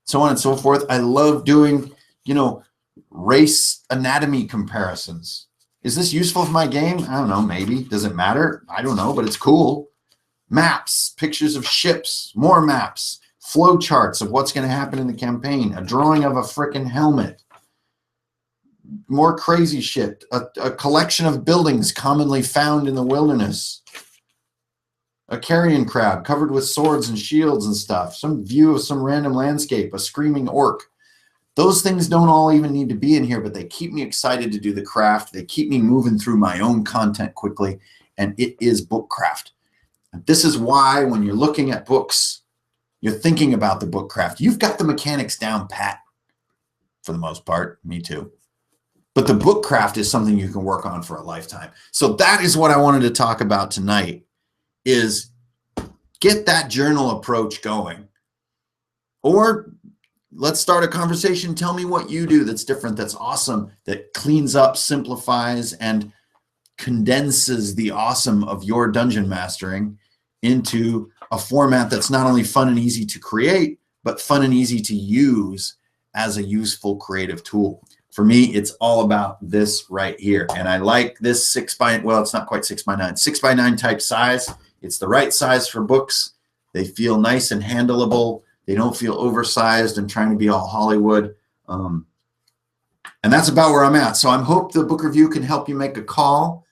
so on and so forth. I love doing, race anatomy comparisons. Is this useful for my game? I don't know, maybe. Does it matter? I don't know, but it's cool. Maps, pictures of ships, more maps, flow charts of what's going to happen in the campaign, a drawing of a frickin' helmet, more crazy shit, a collection of buildings commonly found in the wilderness, a carrion crowd covered with swords and shields and stuff, some view of some random landscape, a screaming orc. Those things don't all even need to be in here, but they keep me excited to do the craft. They keep me moving through my own content quickly, and it is book craft. And this is why when you're looking at books, you're thinking about the book craft. You've got the mechanics down pat for the most part. Me too. But the book craft is something you can work on for a lifetime. So that is what I wanted to talk about tonight, is get that journal approach going. Or let's start a conversation. Tell me what you do that's different, that's awesome, that cleans up, simplifies, and condenses the awesome of your dungeon mastering into a format that's not only fun and easy to create, but fun and easy to use as a useful creative tool. For me, it's all about this right here. And I like this 6x, well, it's not quite 6x9, 6x9 type size. It's the right size for books. They feel nice and handleable. They don't feel oversized and trying to be all Hollywood. And that's about where I'm at. So I hope the book review can help you make a call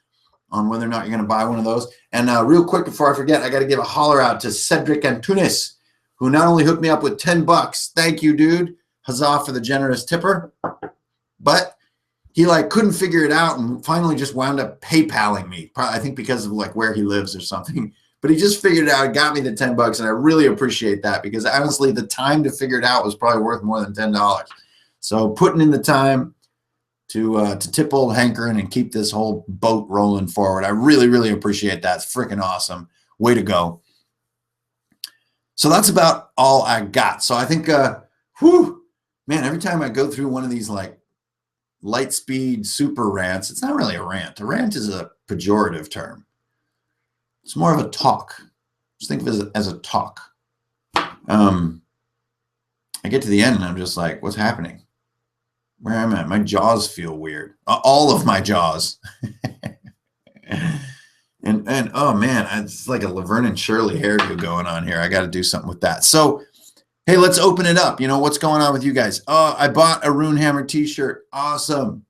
on whether or not you're going to buy one of those. And real quick, before I forget, I got to give a holler out to Cedric Antunes, who not only hooked me up with $10. Thank you, dude. Huzzah for the generous tipper. But he couldn't figure it out and finally just wound up PayPaling me. Probably, I think because of where he lives or something. But he just figured it out, got me the $10, and I really appreciate that because honestly, the time to figure it out was probably worth more than $10. So putting in the time to tip old hankering and keep this whole boat rolling forward, I really, really appreciate that. It's freaking awesome. Way to go. So that's about all I got. So I think, man, every time I go through one of these light speed super rants, it's not really a rant. A rant is a pejorative term. It's more of a talk. Just think of it as a talk. I get to the end and I'm just like, what's happening? where I'm at. My jaws feel weird. All of my jaws. and oh man, it's like a Laverne and Shirley hairdo going on here. I got to do something with that. So, hey, let's open it up. You know, what's going on with you guys? Oh, I bought a Runehammer t-shirt. Awesome.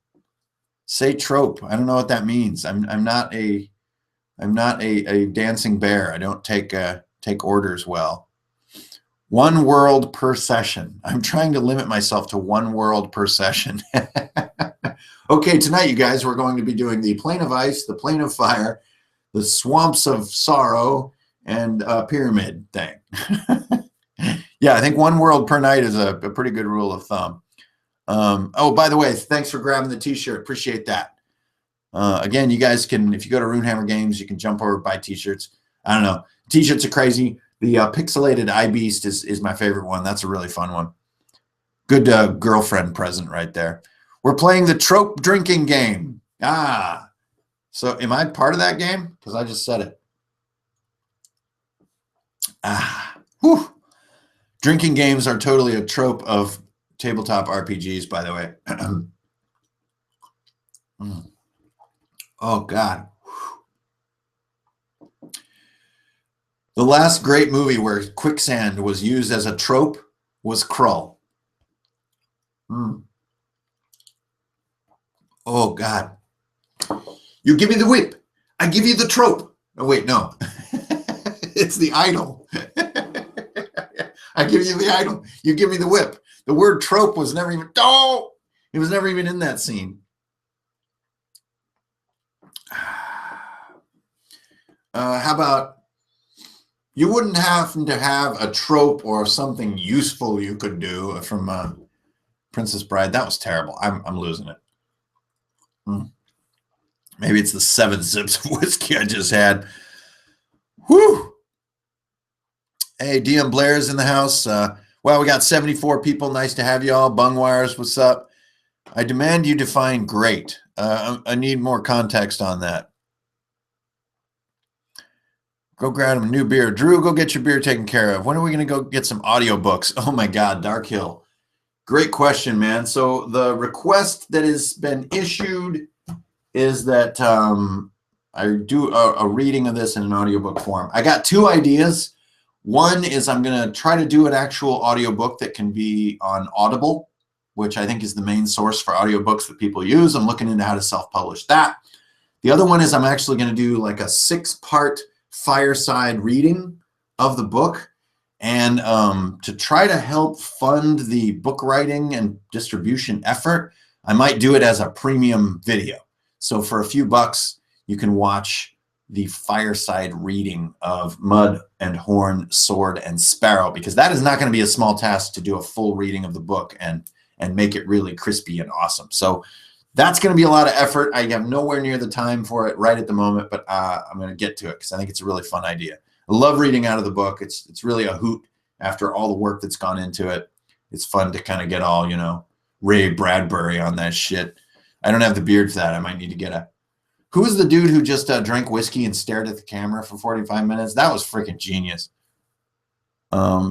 Say trope. I don't know what that means. I'm not a dancing bear. I don't take orders well. 1 world per session. I'm trying to limit myself to 1 world per session. Okay, tonight, you guys, we're going to be doing the Plane of Ice, the Plane of Fire, the Swamps of Sorrow, and Pyramid thing. Yeah, I think 1 world per night is a pretty good rule of thumb. Oh, by the way, thanks for grabbing the t-shirt. Appreciate that. Again, you guys can, if you go to Runehammer Games, you can jump over buy t-shirts. I don't know. T-shirts are crazy. The pixelated iBeast is my favorite one. That's a really fun one. Good girlfriend present right there. We're playing the trope drinking game. So am I part of that game? Because I just said it. Whew. Drinking games are totally a trope of tabletop RPGs, by the way. Oh, God. The last great movie where quicksand was used as a trope was Krull. Oh, God. You give me the whip. I give you the trope. Oh, wait, no. It's the idol. I give you the idol. You give me the whip. The word trope was never even, it was never even in that scene. How about, you wouldn't happen to have a trope or something useful you could do from Princess Bride? That was terrible. I'm losing it. Maybe it's the 7 sips of whiskey I just had. Whew. Hey, DM Blair's in the house. Well, we got 74 people. Nice to have you all. Bungwires, what's up? I demand you define great. I need more context on that. Go grab him a new beer. Drew, go get your beer taken care of. When are we going to go get some audiobooks? Oh, my God, Dark Hill. Great question, man. So the request that has been issued is that I do a reading of this in an audiobook form. I got 2 ideas. One is I'm going to try to do an actual audiobook that can be on Audible, which I think is the main source for audiobooks that people use. I'm looking into how to self-publish that. The other one is I'm actually going to do like a 6-part fireside reading of the book, and to try to help fund the book writing and distribution effort, I might do it as a premium video. So for a few bucks, you can watch the fireside reading of Mud and Horn, Sword, and Sparrow, because that is not going to be a small task to do a full reading of the book and make it really crispy and awesome. So that's going to be a lot of effort. I have nowhere near the time for it right at the moment, but I'm going to get to it because I think it's a really fun idea. I love reading out of the book. It's really a hoot after all the work that's gone into it. It's fun to kind of get all, you know, Ray Bradbury on that shit. I don't have the beard for that. I might need to get a... Who was the dude who just drank whiskey and stared at the camera for 45 minutes? That was freaking genius.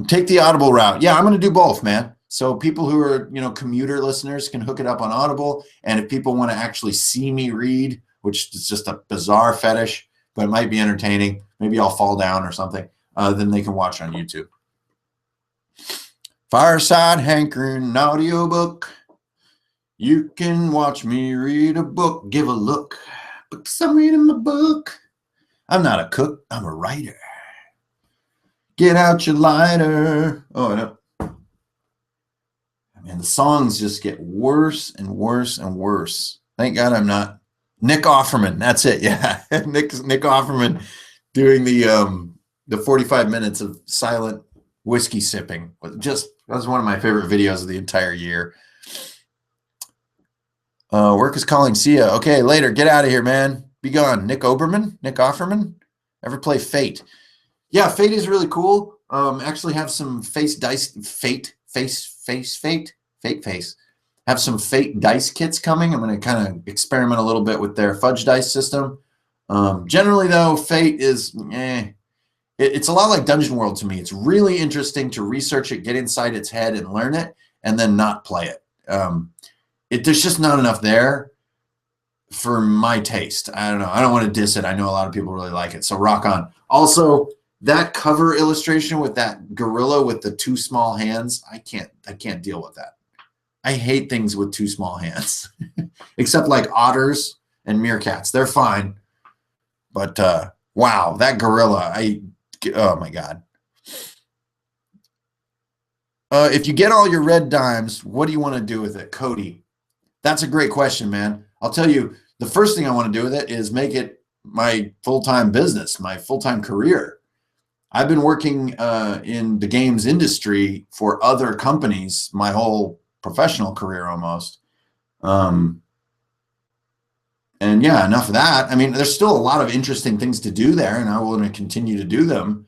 Take the Audible route. Yeah, I'm going to do both, man. So people who are, you know, commuter listeners can hook it up on Audible. And if people want to actually see me read, which is just a bizarre fetish, but it might be entertaining, maybe I'll fall down or something, then they can watch on YouTube. Fireside Hankering audiobook. You can watch me read a book, give a look. Because I'm reading my book. I'm not a cook, I'm a writer. Get out your lighter. Oh, no. And the songs just get worse and worse and worse. Thank God I'm not Nick Offerman. That's it. Yeah, Nick Offerman doing the 45 minutes of silent whiskey sipping. That was one of my favorite videos of the entire year. Work is calling. See ya. Okay, later. Get out of here, man. Be gone. Nick Offerman. Ever play Fate? Yeah, Fate is really cool. Actually have some Fate. Have some Fate dice kits coming. I'm going to kind of experiment a little bit with their fudge dice system. Generally, though, Fate is, it's a lot like Dungeon World to me. It's really interesting to research it, get inside its head and learn it, and then not play it. there's just not enough there for my taste. I don't know. I don't want to diss it. I know a lot of people really like it. So rock on. Also, that cover illustration with that gorilla with the 2 small hands, I can't deal with that. I hate things with 2 small hands, except like otters and meerkats. They're fine. But wow, that gorilla, oh my God. If you get all your red dimes, what do you want to do with it? Cody, that's a great question, man. I'll tell you, the first thing I want to do with it is make it my full-time business, my full-time career. I've been working in the games industry for other companies my whole professional career almost. And yeah, enough of that. I mean, there's still a lot of interesting things to do there, and I want to continue to do them.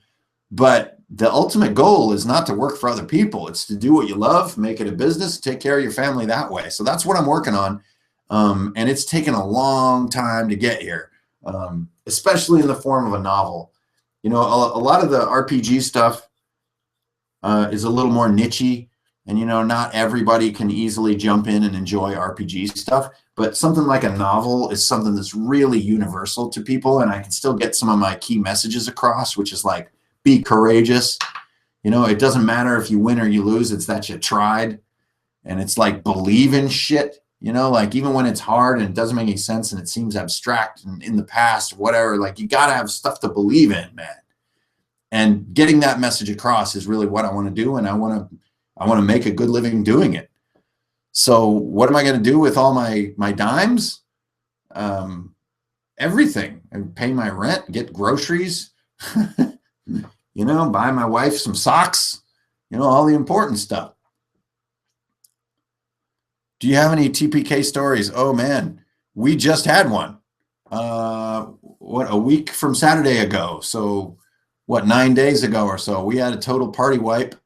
But the ultimate goal is not to work for other people. It's to do what you love, make it a business, take care of your family that way. So that's what I'm working on. And it's taken a long time to get here, especially in the form of a novel. You know, a lot of the RPG stuff is a little more niche-y, and, you know, not everybody can easily jump in and enjoy RPG stuff. But something like a novel is something that's really universal to people, and I can still get some of my key messages across, which is like, be courageous. You know, it doesn't matter if you win or you lose, it's that you tried. And it's like, believe in shit. You know, like, even when it's hard and it doesn't make any sense and it seems abstract and in the past, whatever, like, you got to have stuff to believe in, man. And getting that message across is really what I want to do, and I want to make a good living doing it. So what am I going to do with all my dimes? Everything. And pay my rent, get groceries, you know, buy my wife some socks, you know, all the important stuff. Do you have any TPK stories? Oh man, we just had one. A week from Saturday ago. So 9 days ago or so, we had a total party wipe,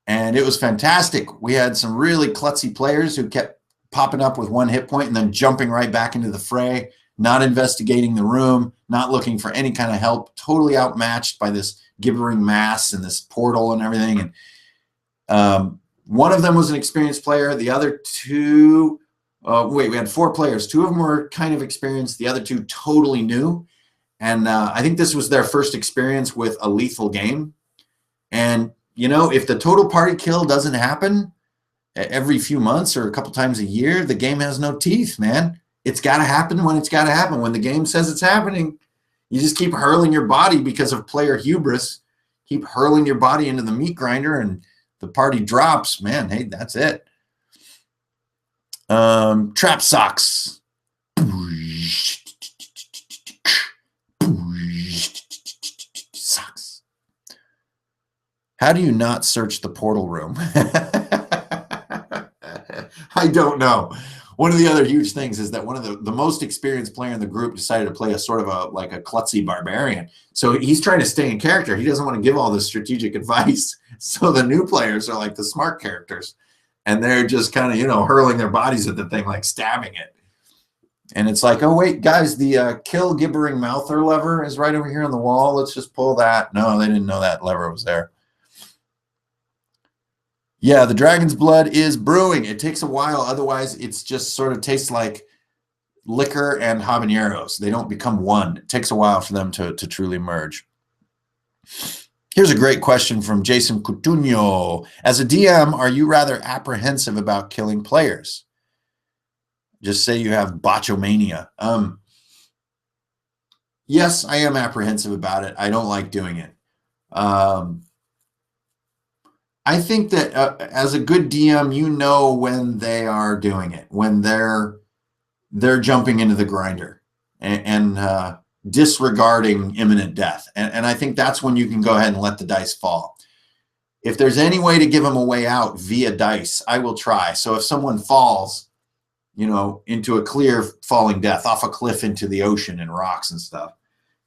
and it was fantastic. We had some really klutzy players who kept popping up with 1 hit point and then jumping right back into the fray, not investigating the room, not looking for any kind of help, totally outmatched by this gibbering mass and this portal and everything. And one of them was an experienced player. The other 2, we had 4 players. 2 of them were kind of experienced. The other 2 totally new. And I think this was their first experience with a lethal game. And, you know, if the total party kill doesn't happen every few months or a couple times a year, the game has no teeth, man. It's got to happen when it's got to happen. When the game says it's happening, you just keep hurling your body because of player hubris. Keep hurling your body into the meat grinder, and the party drops, man. Hey, that's it. Trap socks. Socks. How do you not search the portal room? I don't know. One of the other huge things is that one of the most experienced player in the group decided to play a sort of a klutzy barbarian. So he's trying to stay in character. He doesn't want to give all this strategic advice. So the new players are like the smart characters, and they're just kind of, you know, hurling their bodies at the thing, like stabbing it. And it's like, oh, wait, guys, the kill gibbering mouther lever is right over here on the wall. Let's just pull that. No, they didn't know that lever was there. Yeah, the dragon's blood is brewing. It takes a while. Otherwise, it's just sort of tastes like liquor and habaneros. They don't become one. It takes a while for them to truly merge. Here's a great question from Jason Coutinho. As a DM, are you rather apprehensive about killing players? Just say you have botchomania. Yes, I am apprehensive about it. I don't like doing it. I think that as a good DM, you know when they are doing it, when they're jumping into the grinder and disregarding imminent death. And I think that's when you can go ahead and let the dice fall. If there's any way to give them a way out via dice, I will try. So if someone falls, you know, into a clear falling death off a cliff into the ocean and rocks and stuff,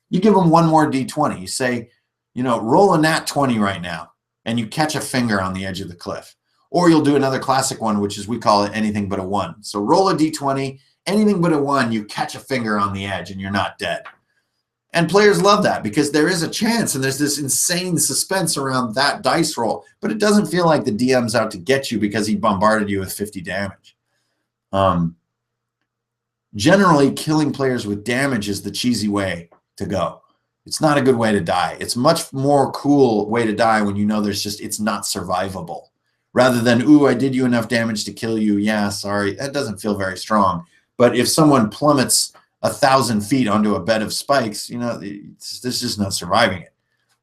you give them 1 more D20. You say, you know, roll a nat 20 right now, and you catch a finger on the edge of the cliff. Or you'll do another classic one, which is, we call it anything but a 1. So roll a D20, anything but a 1, you catch a finger on the edge and you're not dead. And players love that because there is a chance, and there's this insane suspense around that dice roll, but it doesn't feel like the DM's out to get you because he bombarded you with 50 damage. Generally, killing players with damage is the cheesy way to go. It's not a good way to die. It's much more cool way to die when you know it's not survivable. Rather than, ooh, I did you enough damage to kill you. Yeah, sorry. That doesn't feel very strong. But if someone plummets 1,000 feet onto a bed of spikes, it's just not surviving it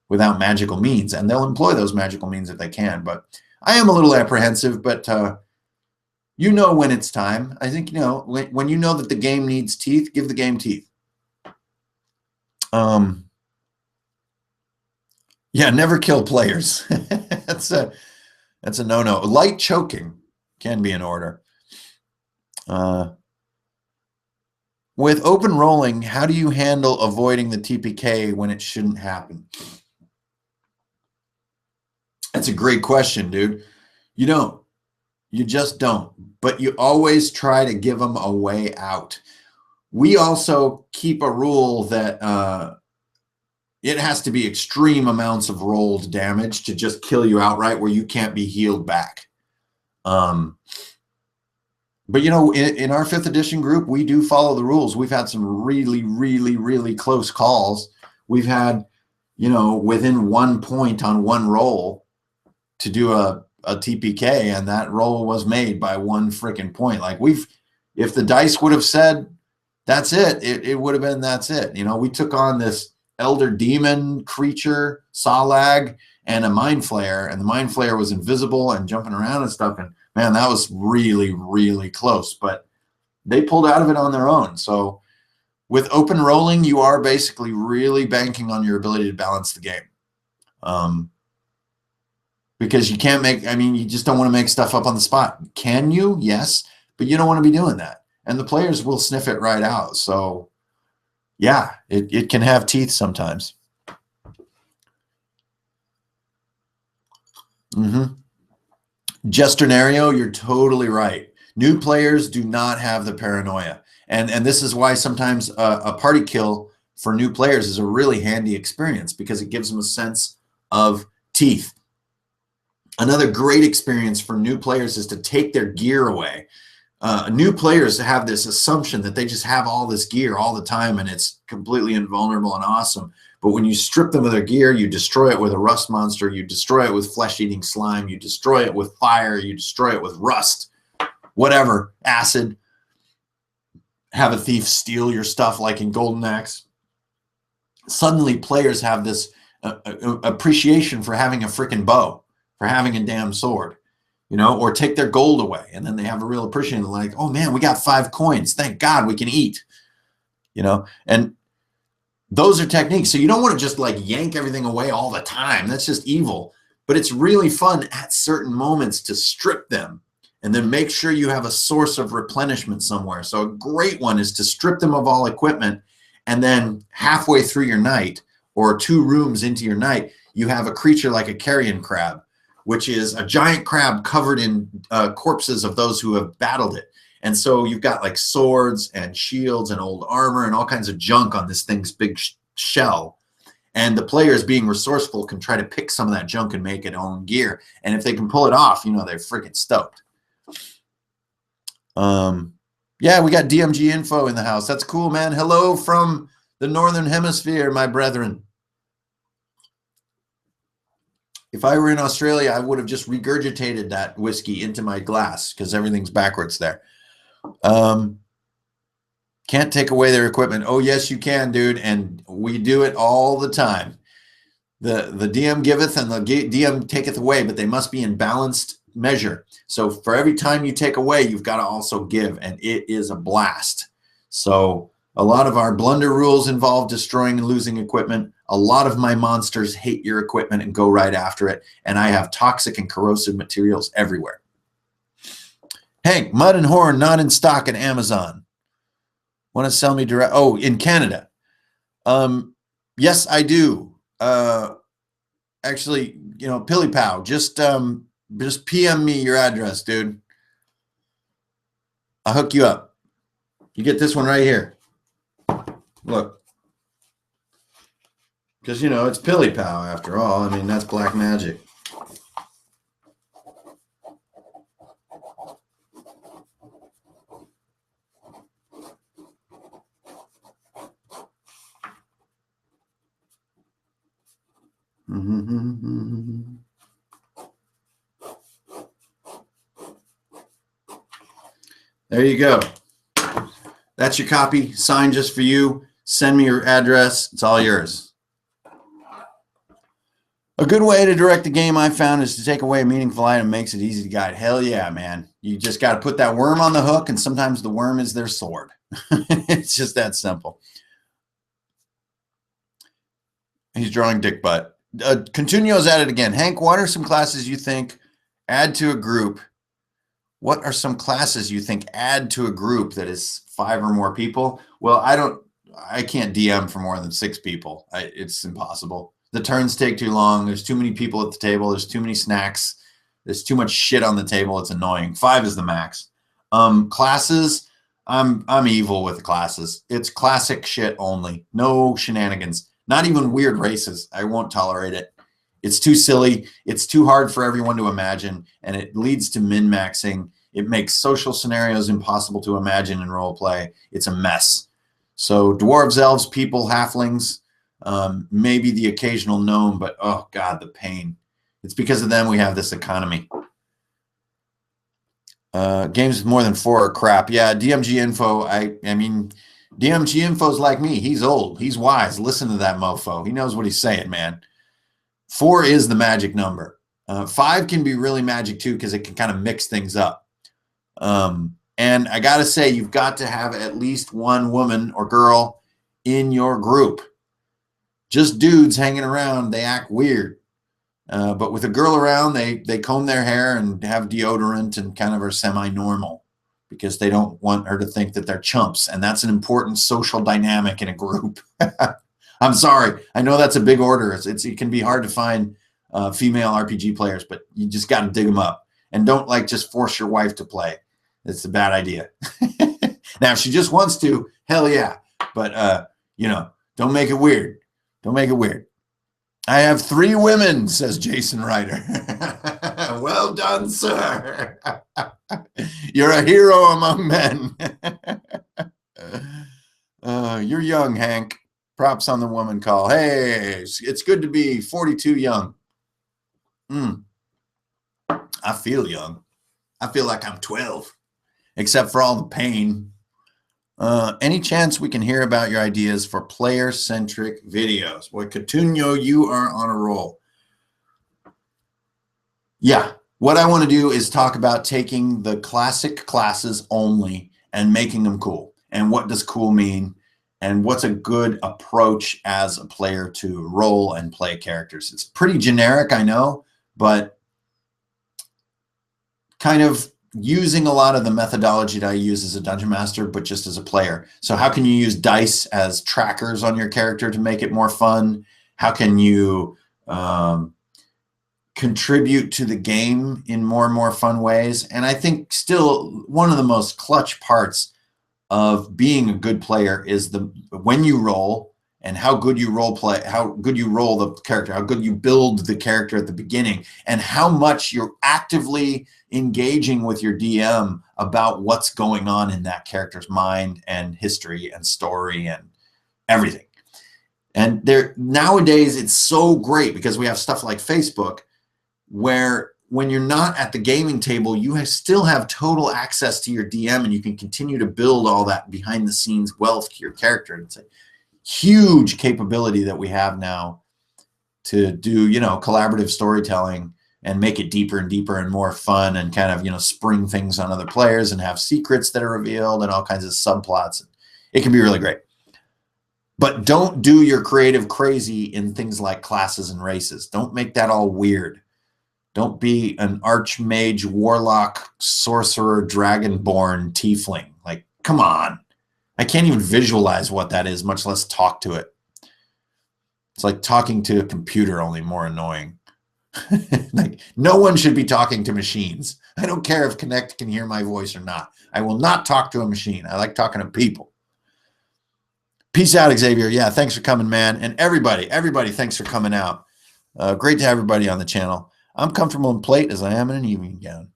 without magical means. And they'll employ those magical means if they can. But I am a little apprehensive, but when it's time. I think, when you know that the game needs teeth, give the game teeth. Yeah, never kill players. That's a no-no. Light choking can be in order. With open rolling, how do you handle avoiding the TPK when it shouldn't happen? That's a great question, dude. You don't. You just don't. But you always try to give them a way out. We also keep a rule that it has to be extreme amounts of rolled damage to just kill you outright where you can't be healed back. But, in our 5th edition group, we do follow the rules. We've had some really, really, really close calls. We've had, within 1 point on one roll to do a TPK, and that roll was made by 1 freaking point. Like if the dice would have said, that's it, it would have been, that's it. We took on this elder demon creature, Salag, and a mind flayer, and the mind flayer was invisible and jumping around and stuff. And man, that was really, really close, but they pulled out of it on their own. So with open rolling, you are basically really banking on your ability to balance the game. Because you can't you just don't want to make stuff up on the spot. Can you? Yes, but you don't want to be doing that. And the players will sniff it right out. So yeah, it can have teeth sometimes. Gesternario, you're totally right. New players do not have the paranoia. And this is why sometimes a party kill for new players is a really handy experience, because it gives them a sense of teeth. Another great experience for new players is to take their gear away. New players have this assumption that they just have all this gear all the time and it's completely invulnerable and awesome. But when you strip them of their gear, you destroy it with a rust monster, you destroy it with flesh-eating slime, you destroy it with fire, you destroy it with rust, whatever, acid. Have a thief steal your stuff like in Golden Axe. Suddenly players have this appreciation for having a freaking bow, for having a damn sword. Or take their gold away, and then they have a real appreciation. They're like, oh man, we got 5 coins. Thank God we can eat. And those are techniques. So you don't want to just like yank everything away all the time. That's just evil. But it's really fun at certain moments to strip them and then make sure you have a source of replenishment somewhere. So a great one is to strip them of all equipment, and then halfway through your night or 2 rooms into your night, you have a creature like a carrion crab, which is a giant crab covered in corpses of those who have battled it. And so you've got like swords and shields and old armor and all kinds of junk on this thing's big shell. And the players, being resourceful, can try to pick some of that junk and make it own gear. And if they can pull it off, they're freaking stoked. Yeah, we got DMG info in the house. That's cool, man. Hello from the Northern Hemisphere, my brethren. If I were in Australia, I would have just regurgitated that whiskey into my glass because everything's backwards there. Can't take away their equipment. Oh, yes, you can, dude. And we do it all the time. The DM giveth and the DM taketh away, but they must be in balanced measure. So for every time you take away, you've got to also give, and it is a blast. So a lot of our blunder rules involve destroying and losing equipment. A lot of my monsters hate your equipment and go right after it. And I have toxic and corrosive materials everywhere. Hank, Mud and Horn not in stock at Amazon. Want to sell me direct? Oh, in Canada. Yes, I do. Actually, Pilly Pow, just PM me your address, dude. I'll hook you up. You get this one right here. Look. Because, it's Pilly Pow after all. I mean, that's black magic. There you go. That's your copy, signed just for you. Send me your address. It's all yours. A good way to direct the game I found is to take away a meaningful item makes it easy to guide. Hell yeah, man. You just got to put that worm on the hook, and sometimes the worm is their sword. It's just that simple. He's drawing dick butt. Continuo's at it again. Hank, what are some classes you think add to a group? What are some classes you think add to a group that is 5 or more people? Well, I can't DM for more than 6 people. It's impossible. The turns take too long. There's too many people at the table. There's too many snacks. There's too much shit on the table. It's annoying. 5 is the max. Classes, I'm evil with the classes. It's classic shit only. No shenanigans. Not even weird races. I won't tolerate it. It's too silly. It's too hard for everyone to imagine, and it leads to min-maxing. It makes social scenarios impossible to imagine in role play. It's a mess. So dwarves, elves, people, halflings, maybe the occasional gnome, but oh God, the pain. It's because of them we have this economy. Games with more than 4 are crap. Yeah, DMG info. I mean, DMG info's like me. He's old. He's wise. Listen to that mofo. He knows what he's saying, man. 4 is the magic number. 5 can be really magic too because it can kind of mix things up. And I got to say, you've got to have at least one woman or girl in your group. Just dudes hanging around, they act weird. But with a girl around, they comb their hair and have deodorant and kind of are semi-normal because they don't want her to think that they're chumps. And that's an important social dynamic in a group. I'm sorry. I know that's a big order. It can be hard to find female RPG players, but you just got to dig them up. And don't just force your wife to play. It's a bad idea. Now, if she just wants to, hell yeah. But, don't make it weird. Don't make it weird. I have 3 women, says Jason Ryder. Well done, sir. You're a hero among men. You're young, Hank. Props on the woman call. Hey, it's good to be 42 young. I feel young. I feel like I'm 12, except for all the pain. Any chance we can hear about your ideas for player-centric videos? Boy, Coutinho, you are on a roll. Yeah, what I want to do is talk about taking the classic classes only and making them cool. And what does cool mean? And what's a good approach as a player to roll and play characters? It's pretty generic, I know, but kind of using a lot of the methodology that I use as a dungeon master, but just as a player. So how can you use dice as trackers on your character to make it more fun? How can you contribute to the game in more and more fun ways? And I think still one of the most clutch parts of being a good player is when you roll and how good you role play, how good you roll the character, how good you build the character at the beginning, and how much you're actively engaging with your DM about what's going on in that character's mind and history and story and everything. And nowadays it's so great because we have stuff like Facebook where when you're not at the gaming table, you still have total access to your DM and you can continue to build all that behind the scenes wealth to your character. It's a huge capability that we have now to do, collaborative storytelling and make it deeper and deeper and more fun and kind of, spring things on other players and have secrets that are revealed and all kinds of subplots. It can be really great. But don't do your creative crazy in things like classes and races. Don't make that all weird. Don't be an archmage, warlock, sorcerer, dragonborn, tiefling. Come on. I can't even visualize what that is, much less talk to it. It's like talking to a computer, only more annoying. No one should be talking to machines. I don't care if Connect can hear my voice or not. I will not talk to a machine. I like talking to people. Peace out, Xavier. Yeah, thanks for coming, man. And everybody, thanks for coming out. Great to have everybody on the channel. I'm comfortable in plate as I am in an evening gown.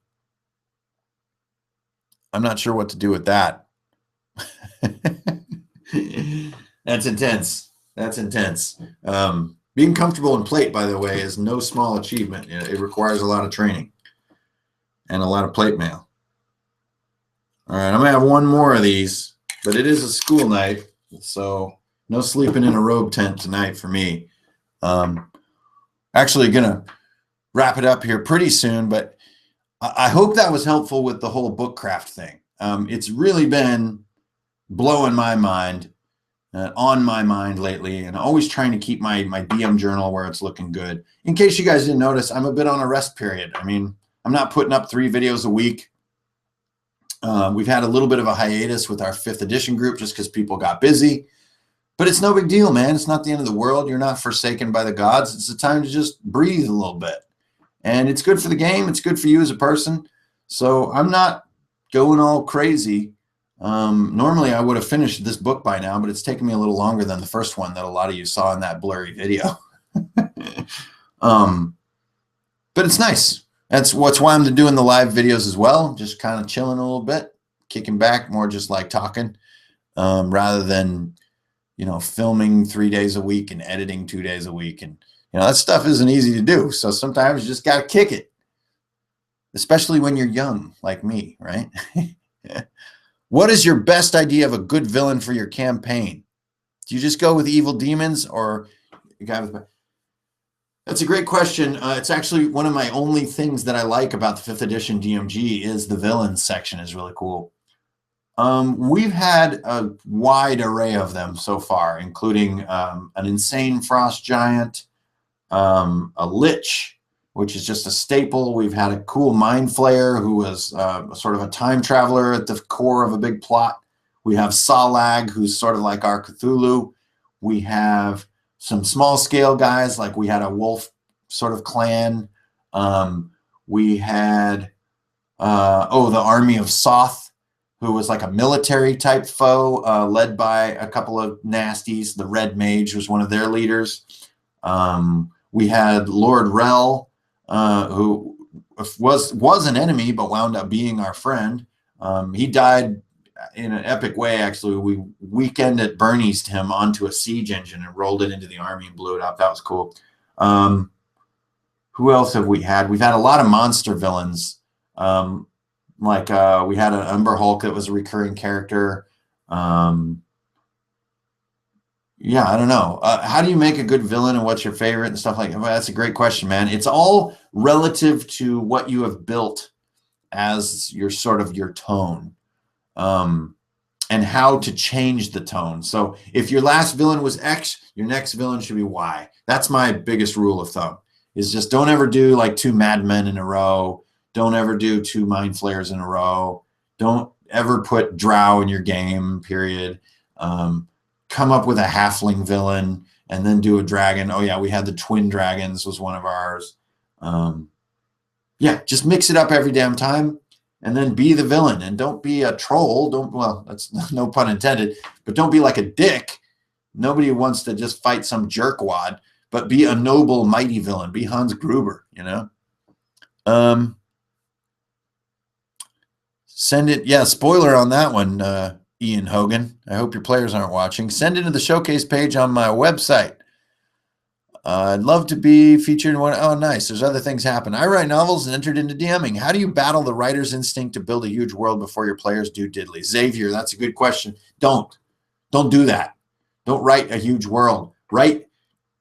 I'm not sure what to do with that. That's intense. That's intense. Being comfortable in plate, by the way, is no small achievement. It requires a lot of training and a lot of plate mail. All right, I'm going to have one more of these, but it is a school night, so no sleeping in a robe tent tonight for me. Actually going to wrap it up here pretty soon, but I hope that was helpful with the whole book craft thing. It's really been blowing my mind, on my mind lately, and always trying to keep my DM journal where it's looking good. In case you guys didn't notice, I'm a bit on a rest period. I mean, I'm not putting up 3 videos a week. We've had a little bit of a hiatus with our 5th edition group just because people got busy. But it's no big deal, man. It's not the end of the world. You're not forsaken by the gods. It's a time to just breathe a little bit. And it's good for the game. It's good for you as a person. So I'm not going all crazy. Normally, I would have finished this book by now, but it's taken me a little longer than the first one that a lot of you saw in that blurry video. But it's nice. That's why I'm doing the live videos as well. Just kind of chilling a little bit, kicking back, more just like talking, rather than, filming 3 days a week and editing 2 days a week. And, that stuff isn't easy to do. So sometimes you just got to kick it, especially when you're young like me, right? What is your best idea of a good villain for your campaign? Do you just go with evil demons or a guy with... That's a great question. It's actually one of my only things that I like about the 5th edition DMG is the villains section is really cool. We've had a wide array of them so far, including an insane frost giant, a lich, which is just a staple. We've had a cool mind flayer who was sort of a time traveler at the core of a big plot. We have Salag, who's sort of like our Cthulhu. We have some small scale guys, like we had a wolf sort of clan. We had, the army of Soth, who was like a military type foe, led by a couple of nasties. The Red Mage was one of their leaders. We had Lord Rel, who was an enemy, but wound up being our friend. He died in an epic way, actually. We weekend at Bernie's him onto a siege engine and rolled it into the army and blew it up. That was cool. Who else have we had? We've had a lot of monster villains. We had an Umber Hulk that was a recurring character. Yeah, I don't know. How do you make a good villain and what's your favorite and stuff like that? Well, that's a great question, man. It's all relative to what you have built as your sort of your tone. And how to change the tone. So if your last villain was X, your next villain should be Y. That's my biggest rule of thumb, is just don't ever do like 2 madmen in a row. Don't ever do 2 mind flayers in a row. Don't ever put drow in your game, period. Come up with a halfling villain and then do a dragon. Oh yeah, we had the twin dragons was one of ours. Yeah, just mix it up every damn time. And then be the villain, and don't be a troll. That's no pun intended, but don't be like a dick. Nobody wants to just fight some jerkwad, but be a noble, mighty villain. Be Hans Gruber, Send it. Yeah, spoiler on that one, Ian Hogan. I hope your players aren't watching. Send it to the showcase page on my website. I'd love to be featured in one. Oh, nice. There's other things happen. I write novels and entered into DMing. How do you battle the writer's instinct to build a huge world before your players do diddly? Xavier, that's a good question. Don't do that. Don't write a huge world. Write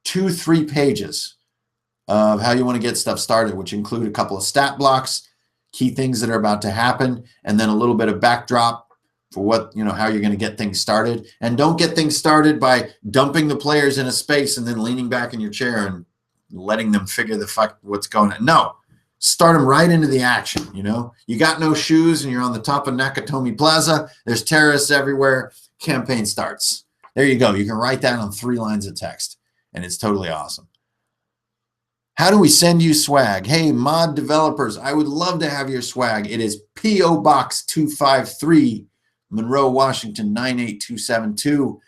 2-3 pages of how you want to get stuff started, which include a couple of stat blocks, key things that are about to happen, and then a little bit of backdrop for what, how you're going to get things started. And don't get things started by dumping the players in a space and then leaning back in your chair and letting them figure the fuck what's going on. No, start them right into the action. You got no shoes and you're on the top of Nakatomi Plaza. There's terrorists everywhere. Campaign starts. There you go. You can write that on 3 lines of text and it's totally awesome. How do we send you swag? Hey, mod developers, I would love to have your swag. It is P.O. Box 253, Monroe, Washington, 98272.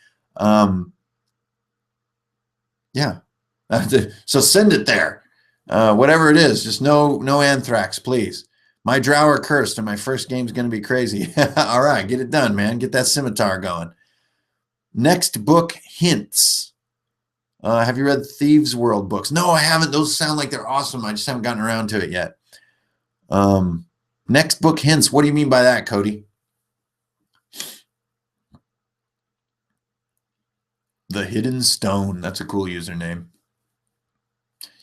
Yeah. So send it there. Whatever it is, just no anthrax, please. My drow are cursed and my first game's going to be crazy. All right, get it done, man. Get that scimitar going. Next book, hints. Have you read Thieves World books? No, I haven't. Those sound like they're awesome. I just haven't gotten around to it yet. Next book, hints. What do you mean by that, Cody? The Hidden Stone. That's a cool username.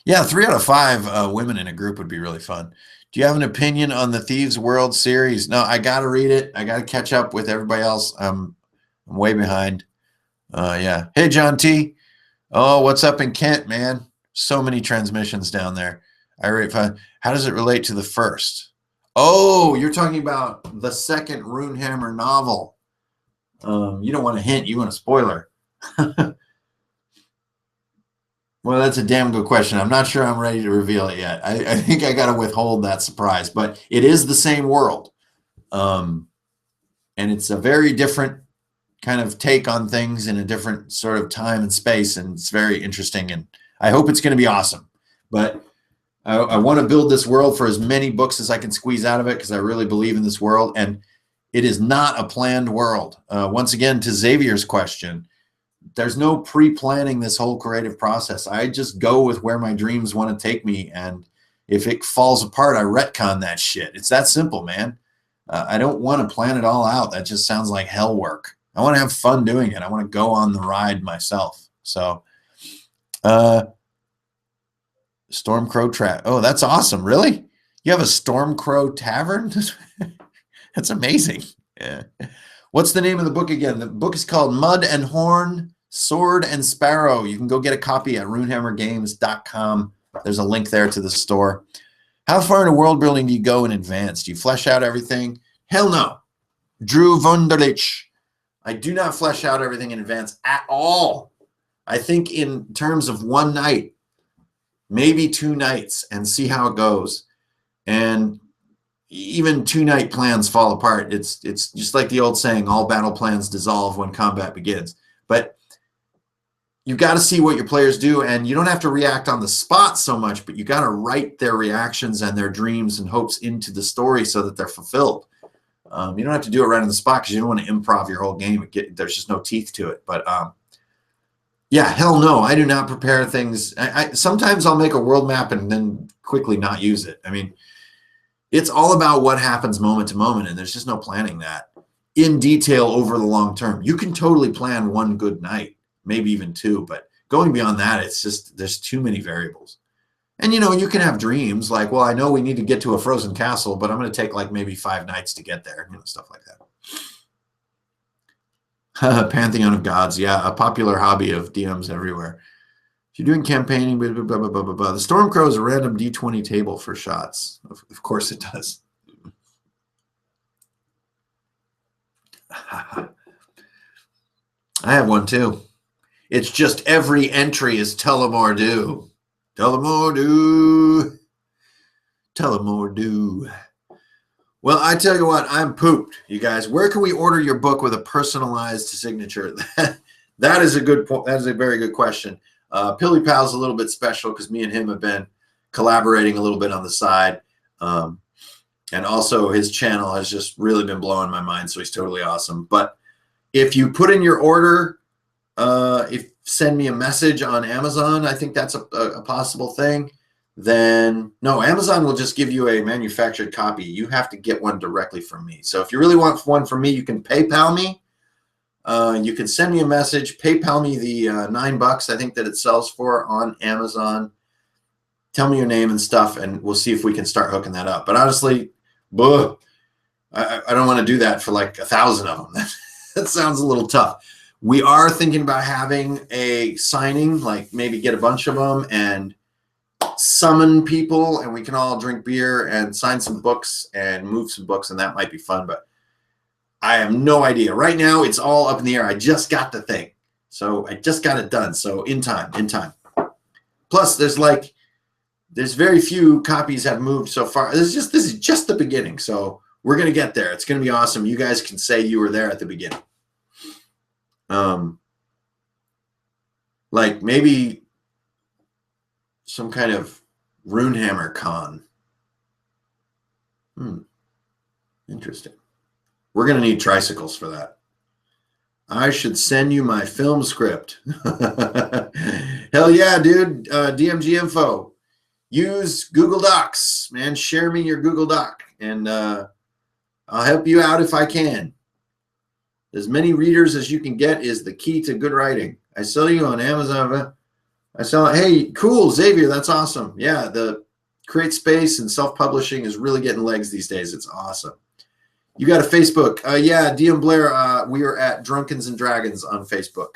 Yeah, 3 out of 5 women in a group would be really fun. Do you have an opinion on the Thieves World series? No, I got to read it. I got to catch up with everybody else. I'm way behind. Yeah. Hey, John T. Oh, what's up in Kent, man? So many transmissions down there. I rate 5. How does it relate to the first? Oh, you're talking about the second Runehammer novel. You don't want a hint. You want a spoiler. Well, that's a damn good question. I'm not sure I'm ready to reveal it yet. I think I got to withhold that surprise, but it is the same world. And it's a very different kind of take on things in a different sort of time and space. And it's very interesting. And I hope it's going to be awesome. But I want to build this world for as many books as I can squeeze out of it because I really believe in this world. And it is not a planned world. Once again, to Xavier's question, there's no pre-planning this whole creative process. I just go with where my dreams want to take me. And if it falls apart, I retcon that shit. It's that simple, man. I don't want to plan it all out. That just sounds like hell work. I want to have fun doing it. I want to go on the ride myself. So, Stormcrow Trap. Oh, that's awesome. Really? You have a Stormcrow Tavern? That's amazing. Yeah. What's the name of the book again? The book is called Mud and Horn, Sword and Sparrow. You can go get a copy at runehammergames.com. There's a link there to the store. How far into world building do you go in advance? Do you flesh out everything? Hell no. Drew Wunderlich. I do not flesh out everything in advance at all. I think in terms of one night, maybe 2 nights, and see how it goes. And even 2-night plans fall apart. It's just like the old saying, all battle plans dissolve when combat begins. But you've got to see what your players do, and you don't have to react on the spot so much, but you got to write their reactions and their dreams and hopes into the story so that they're fulfilled. You don't have to do it right on the spot because you don't want to improv your whole game. There's just no teeth to it. But yeah, hell no, I do not prepare things. Sometimes I'll make a world map and then quickly not use it. I mean, it's all about what happens moment to moment, and there's just no planning that in detail over the long term. You can totally plan 1 good night, maybe even 2, but going beyond that, it's just there's too many variables. And, you know, you can have dreams like, well, I know we need to get to a frozen castle, but I'm going to take like maybe 5 nights to get there, you know, stuff like that. Pantheon of Gods, yeah, a popular hobby of DMs everywhere. If you're doing campaigning, blah, blah, blah, blah, blah, blah. The Stormcrow is a random D20 table for shots. Of course it does. I have one too. It's just every entry is Telemordu. Telemordu. Telemordu. Well, I tell you what, I'm pooped, you guys. Where can we order your book with a personalized signature? That is a good point. That is a very good question. Pilly Pal's a little bit special because me and him have been collaborating a little bit on the side. And also his channel has just really been blowing my mind, so he's totally awesome. But if you put in your order, send me a message on Amazon, I think that's a possible thing. Then, no, Amazon will just give you a manufactured copy. You have to get one directly from me. So if you really want one from me, you can PayPal me. You can send me a message, PayPal me the $9 I think that it sells for on Amazon. Tell me your name and stuff, and we'll see if we can start hooking that up. But honestly, I don't want to do that for like 1,000 of them. That sounds a little tough. We are thinking about having a signing, like maybe get a bunch of them and summon people, and we can all drink beer and sign some books and move some books, and that might be fun. But I have no idea. Right now, it's all up in the air. I just got the thing. So I just got it done. So in time. Plus, there's very few copies have moved so far. This is just the beginning. So we're going to get there. It's going to be awesome. You guys can say you were there at the beginning. Like maybe some kind of Runehammer con. Interesting. We're going to need tricycles for that. I should send you my film script. Hell yeah, dude. DMG info. Use Google Docs, man. Share me your Google Doc, and I'll help you out if I can. As many readers as you can get is the key to good writing. I sell you on Amazon. I sell it. Hey, cool, Xavier. That's awesome. Yeah, the create space and self-publishing is really getting legs these days. It's awesome. You got a Facebook. Yeah, DM Blair, we are at Drunkens and Dragons on Facebook.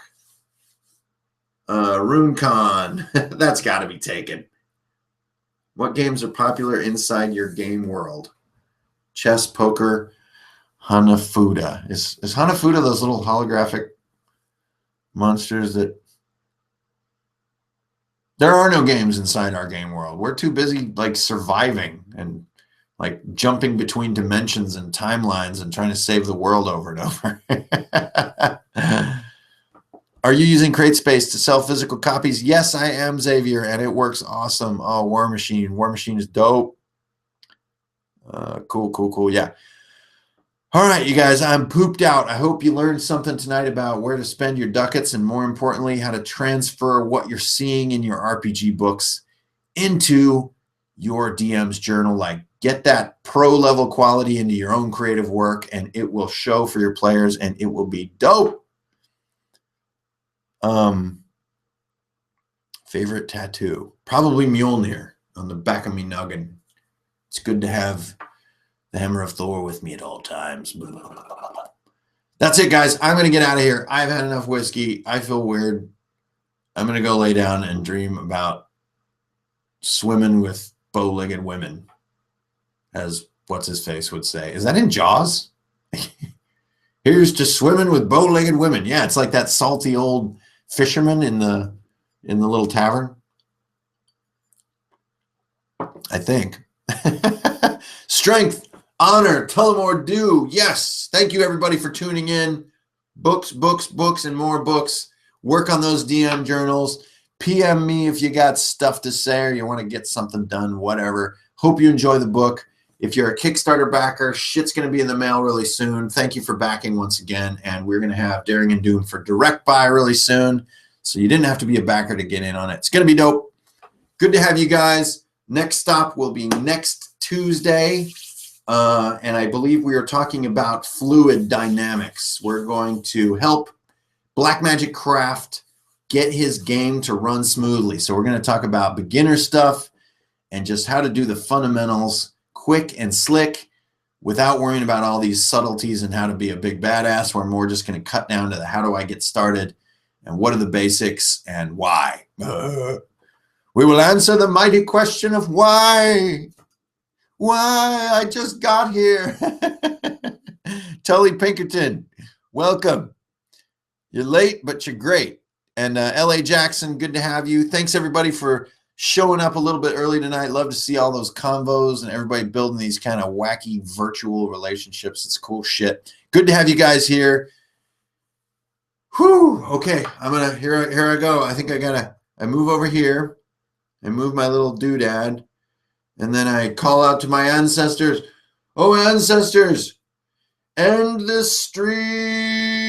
RuneCon, that's got to be taken. What games are popular inside your game world? Chess, poker, Hanafuda. Is Hanafuda those little holographic monsters that... There are no games inside our game world. We're too busy like surviving and like jumping between dimensions and timelines and trying to save the world over and over. Are you using CreateSpace to sell physical copies? Yes, I am, Xavier, and it works awesome. Oh, War Machine. War Machine is dope. Cool. Yeah. All right, you guys, I'm pooped out. I hope you learned something tonight about where to spend your ducats and, more importantly, how to transfer what you're seeing in your RPG books into your DM's journal. Like, get that pro-level quality into your own creative work, and it will show for your players, and it will be dope. Favorite tattoo? Probably Mjolnir on the back of me noggin. It's good to have the Hammer of Thor with me at all times. That's it, guys. I'm going to get out of here. I've had enough whiskey. I feel weird. I'm going to go lay down and dream about swimming with bow-legged women, as what's-his-face would say. Is that in Jaws? Here's to swimming with bow-legged women. Yeah, it's like that salty old fisherman in the little tavern. I think. Strength, honor, Tullamore do. Yes. Thank you, everybody, for tuning in. Books, and more books. Work on those DM journals. PM me if you got stuff to say or you want to get something done, whatever. Hope you enjoy the book. If you're a Kickstarter backer, shit's going to be in the mail really soon. Thank you for backing once again. And we're going to have Daring and Doom for direct buy really soon. So you didn't have to be a backer to get in on it. It's going to be dope. Good to have you guys. Next stop will be next Tuesday. And I believe we are talking about fluid dynamics. We're going to help Blackmagic Craft get his game to run smoothly. So we're going to talk about beginner stuff and just how to do the fundamentals quick and slick without worrying about all these subtleties and how to be a big badass. We're more just going to cut down to the how do I get started and what are the basics and why. We will answer the mighty question of why. Why I just got here. Tully Pinkerton, welcome. You're late, but you're great. And L.A. Jackson, good to have you. Thanks, everybody, for showing up a little bit early tonight. Love to see all those convos and everybody building these kind of wacky virtual relationships. It's cool shit. Good to have you guys here. Whew. Okay, here I go. I think I move over here and move my little doodad. And then I call out to my ancestors. Oh, ancestors, end this stream.